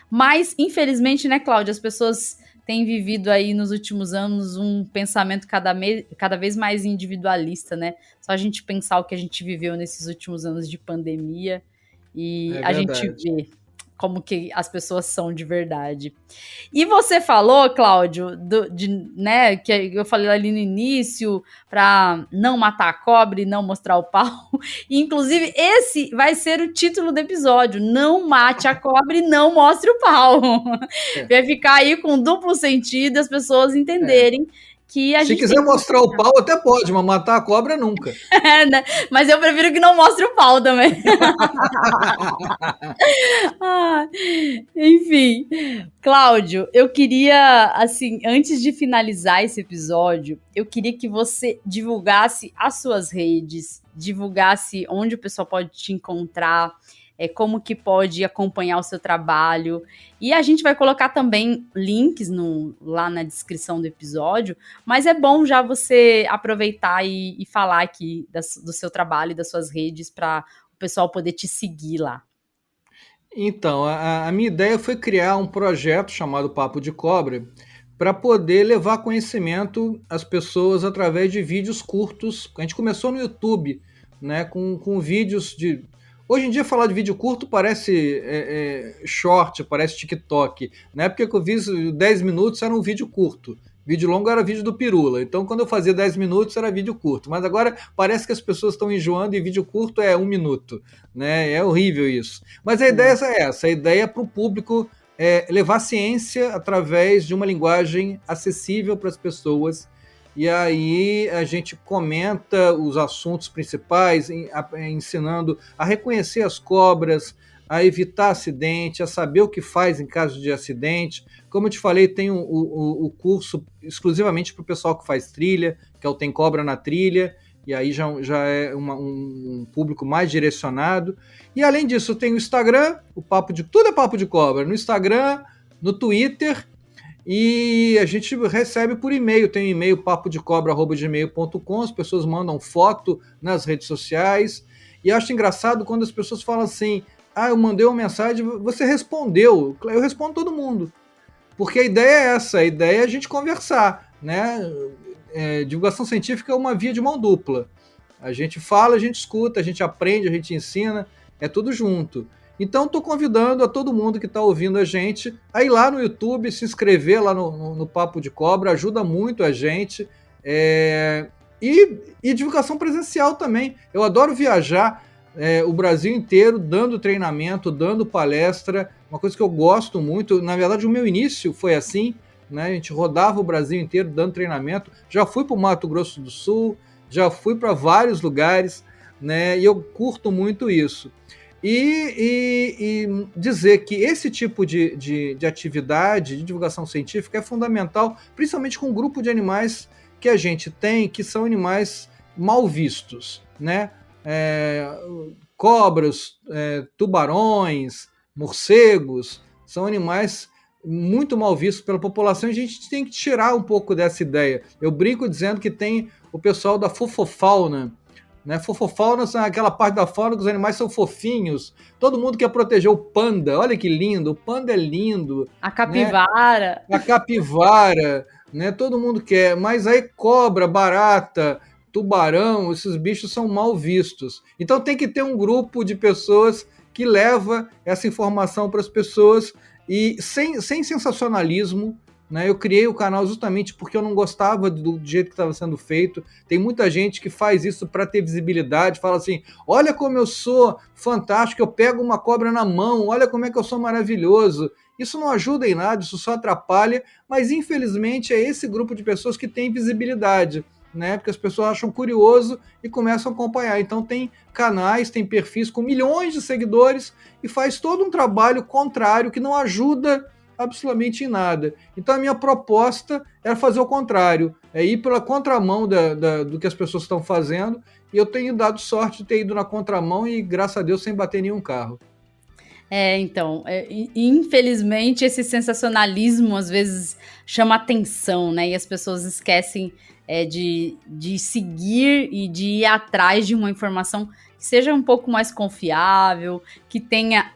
[SPEAKER 1] Mas, infelizmente, né, Cláudia, as pessoas têm vivido aí nos últimos anos um pensamento cada vez mais individualista, né? Só a gente pensar o que a gente viveu nesses últimos anos de pandemia e a gente vê como que as pessoas são de verdade. E você falou, Cláudio, né, que eu falei ali no início, para não matar a cobra e não mostrar o pau. E, inclusive, esse vai ser o título do episódio: Não mate a cobra e não mostre o pau. Vai ficar aí com duplo sentido, as pessoas entenderem que a
[SPEAKER 3] Se
[SPEAKER 1] gente
[SPEAKER 3] quiser mostrar o pau, até pode, mas matar a cobra nunca.
[SPEAKER 1] né? Mas eu prefiro que não mostre o pau também. Enfim, Cláudio, eu queria, assim, antes de finalizar esse episódio, eu queria que você divulgasse as suas redes, divulgasse onde o pessoal pode te encontrar, como que pode acompanhar o seu trabalho. E a gente vai colocar também links lá na descrição do episódio, mas é bom já você aproveitar e falar aqui do seu trabalho e das suas redes para o pessoal poder te seguir lá.
[SPEAKER 3] Então, a minha ideia foi criar um projeto chamado Papo de Cobra para poder levar conhecimento às pessoas através de vídeos curtos. A gente começou no YouTube, né, com vídeos de... Hoje em dia, falar de vídeo curto parece short, parece TikTok. Na época que eu fiz 10 minutos era um vídeo curto. Vídeo longo era vídeo do Pirula. Então, quando eu fazia 10 minutos, era vídeo curto. Mas agora parece que as pessoas estão enjoando e vídeo curto é 1 minuto. Né? É horrível isso. Mas a ideia é essa. A ideia é para o público levar ciência através de uma linguagem acessível para as pessoas. E aí a gente comenta os assuntos principais, ensinando a reconhecer as cobras, a evitar acidente, a saber o que faz em caso de acidente. Como eu te falei, tem o curso exclusivamente para o pessoal que faz trilha, que é o Tem Cobra na Trilha, e aí já é um público mais direcionado. E além disso, tem o Instagram, tudo é Papo de Cobra, no Instagram, no Twitter, e a gente recebe por e-mail, tem um e-mail papodecobra@gmail.com, as pessoas mandam foto nas redes sociais, e acho engraçado quando as pessoas falam assim: eu mandei uma mensagem, você respondeu. Eu respondo todo mundo. Porque a ideia é essa, a ideia é a gente conversar, né? Divulgação científica é uma via de mão dupla. A gente fala, a gente escuta, a gente aprende, a gente ensina, é tudo junto. Então, estou convidando a todo mundo que está ouvindo a gente a ir lá no YouTube, se inscrever lá no Papo de Cobra, ajuda muito a gente. E divulgação presencial também. Eu adoro viajar o Brasil inteiro, dando treinamento, dando palestra, uma coisa que eu gosto muito. Na verdade, o meu início foi assim, né? A gente rodava o Brasil inteiro dando treinamento. Já fui para o Mato Grosso do Sul, já fui para vários lugares, né? E eu curto muito isso. E dizer que esse tipo de atividade, de divulgação científica, é fundamental, principalmente com um grupo de animais que a gente tem, que são animais mal vistos, né? Cobras, tubarões, morcegos, são animais muito mal vistos pela população, e a gente tem que tirar um pouco dessa ideia. Eu brinco dizendo que tem o pessoal da fofofauna, né? Fofofauna são aquela parte da fauna que os animais são fofinhos. Todo mundo quer proteger o panda. Olha que lindo, o panda é lindo.
[SPEAKER 1] A capivara.
[SPEAKER 3] Né? A capivara, né? Todo mundo quer. Mas aí cobra, barata, tubarão, esses bichos são mal vistos. Então tem que ter um grupo de pessoas que leva essa informação para as pessoas e sem sensacionalismo. Né? Eu criei o canal justamente porque eu não gostava do jeito que estava sendo feito. Tem muita gente que faz isso para ter visibilidade, fala assim: olha como eu sou fantástico, eu pego uma cobra na mão, olha como é que eu sou maravilhoso. Isso não ajuda em nada, isso só atrapalha, mas infelizmente é esse grupo de pessoas que tem visibilidade, né? Porque as pessoas acham curioso e começam a acompanhar. Então tem canais, tem perfis com milhões de seguidores e faz todo um trabalho contrário que não ajuda absolutamente em nada. Então a minha proposta era fazer o contrário, é ir pela contramão do que as pessoas estão fazendo, e eu tenho dado sorte de ter ido na contramão e, graças a Deus, sem bater nenhum carro.
[SPEAKER 1] Então, infelizmente esse sensacionalismo às vezes chama atenção, né? E as pessoas esquecem de seguir e de ir atrás de uma informação que seja um pouco mais confiável, que tenha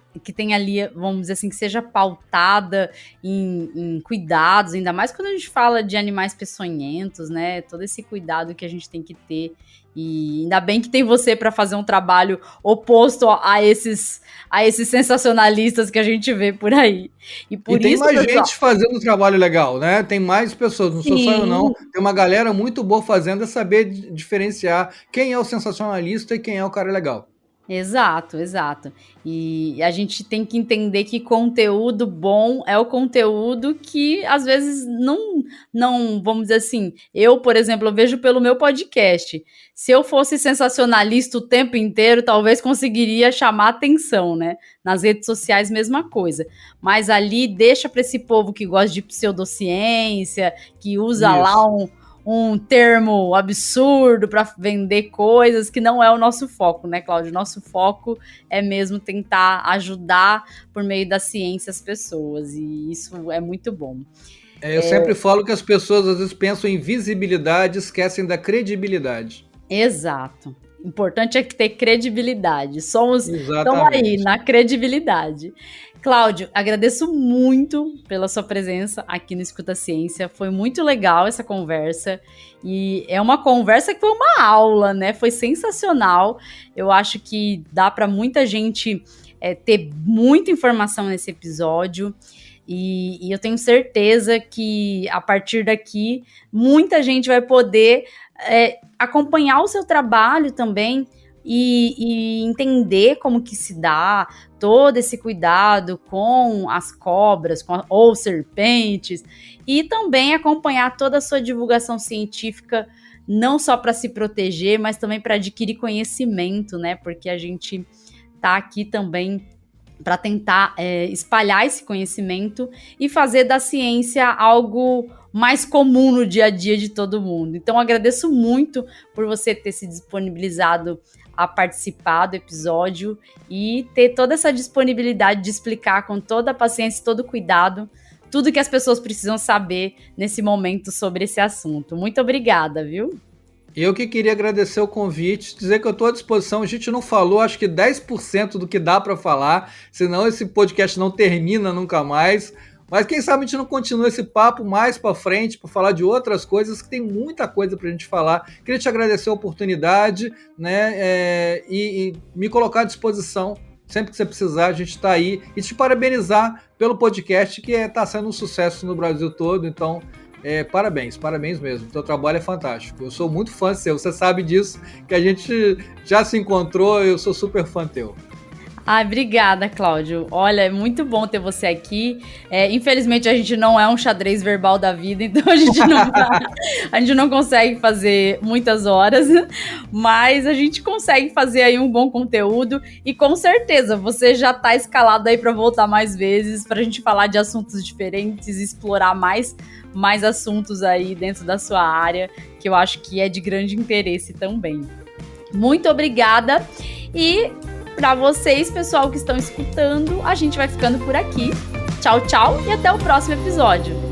[SPEAKER 1] ali, vamos dizer assim, que seja pautada em cuidados, ainda mais quando a gente fala de animais peçonhentos, né? Todo esse cuidado que a gente tem que ter. E ainda bem que tem você para fazer um trabalho oposto a esses sensacionalistas que a gente vê por aí. E
[SPEAKER 3] tem
[SPEAKER 1] isso,
[SPEAKER 3] mais
[SPEAKER 1] pessoal,
[SPEAKER 3] gente fazendo um trabalho legal, né? Tem mais pessoas, não sou só eu não. Tem uma galera muito boa fazendo, é saber diferenciar quem é o sensacionalista e quem é o cara legal.
[SPEAKER 1] Exato. E a gente tem que entender que conteúdo bom é o conteúdo que, às vezes, não, vamos dizer assim, eu, por exemplo, eu vejo pelo meu podcast. Se eu fosse sensacionalista o tempo inteiro, talvez conseguiria chamar atenção, né? Nas redes sociais, mesma coisa. Mas ali, deixa para esse povo que gosta de pseudociência, que usa lá um termo absurdo para vender coisas, que não é o nosso foco, né, Cláudio? Nosso foco é mesmo tentar ajudar por meio da ciência as pessoas, e isso é muito bom.
[SPEAKER 3] Eu sempre falo que as pessoas às vezes pensam em visibilidade, esquecem da credibilidade.
[SPEAKER 1] Exato. Importante é que ter credibilidade. Estamos aí na credibilidade. Cláudio, agradeço muito pela sua presença aqui no Escuta Ciência. Foi muito legal essa conversa. E é uma conversa que foi uma aula, né? Foi sensacional. Eu acho que dá para muita gente ter muita informação nesse episódio. E eu tenho certeza que a partir daqui muita gente vai poder acompanhar o seu trabalho também e entender como que se dá todo esse cuidado com as cobras ou serpentes, e também acompanhar toda a sua divulgação científica, não só para se proteger, mas também para adquirir conhecimento, né? Porque a gente está aqui também para tentar espalhar esse conhecimento e fazer da ciência algo mais comum no dia a dia de todo mundo. Então, agradeço muito por você ter se disponibilizado a participar do episódio e ter toda essa disponibilidade de explicar com toda a paciência e todo o cuidado tudo que as pessoas precisam saber nesse momento sobre esse assunto. Muito obrigada, viu?
[SPEAKER 3] Eu que queria agradecer o convite, dizer que eu estou à disposição. A gente não falou, acho que 10% do que dá para falar, senão esse podcast não termina nunca mais. Mas quem sabe a gente não continua esse papo mais para frente, para falar de outras coisas, que tem muita coisa para a gente falar. Queria te agradecer a oportunidade, né, e me colocar à disposição. Sempre que você precisar, a gente está aí. E te parabenizar pelo podcast, que está sendo um sucesso no Brasil todo. Então, parabéns mesmo. O teu trabalho é fantástico. Eu sou muito fã seu, você sabe disso, que a gente já se encontrou, eu sou super fã teu.
[SPEAKER 1] Obrigada, Cláudio. Olha, é muito bom ter você aqui. Infelizmente, a gente não é um xadrez verbal da vida, então a gente não consegue fazer muitas horas, mas a gente consegue fazer aí um bom conteúdo e com certeza você já está escalado aí para voltar mais vezes, para a gente falar de assuntos diferentes, explorar mais assuntos aí dentro da sua área, que eu acho que é de grande interesse também. Muito obrigada e para vocês, pessoal que estão escutando, a gente vai ficando por aqui. Tchau, tchau e até o próximo episódio.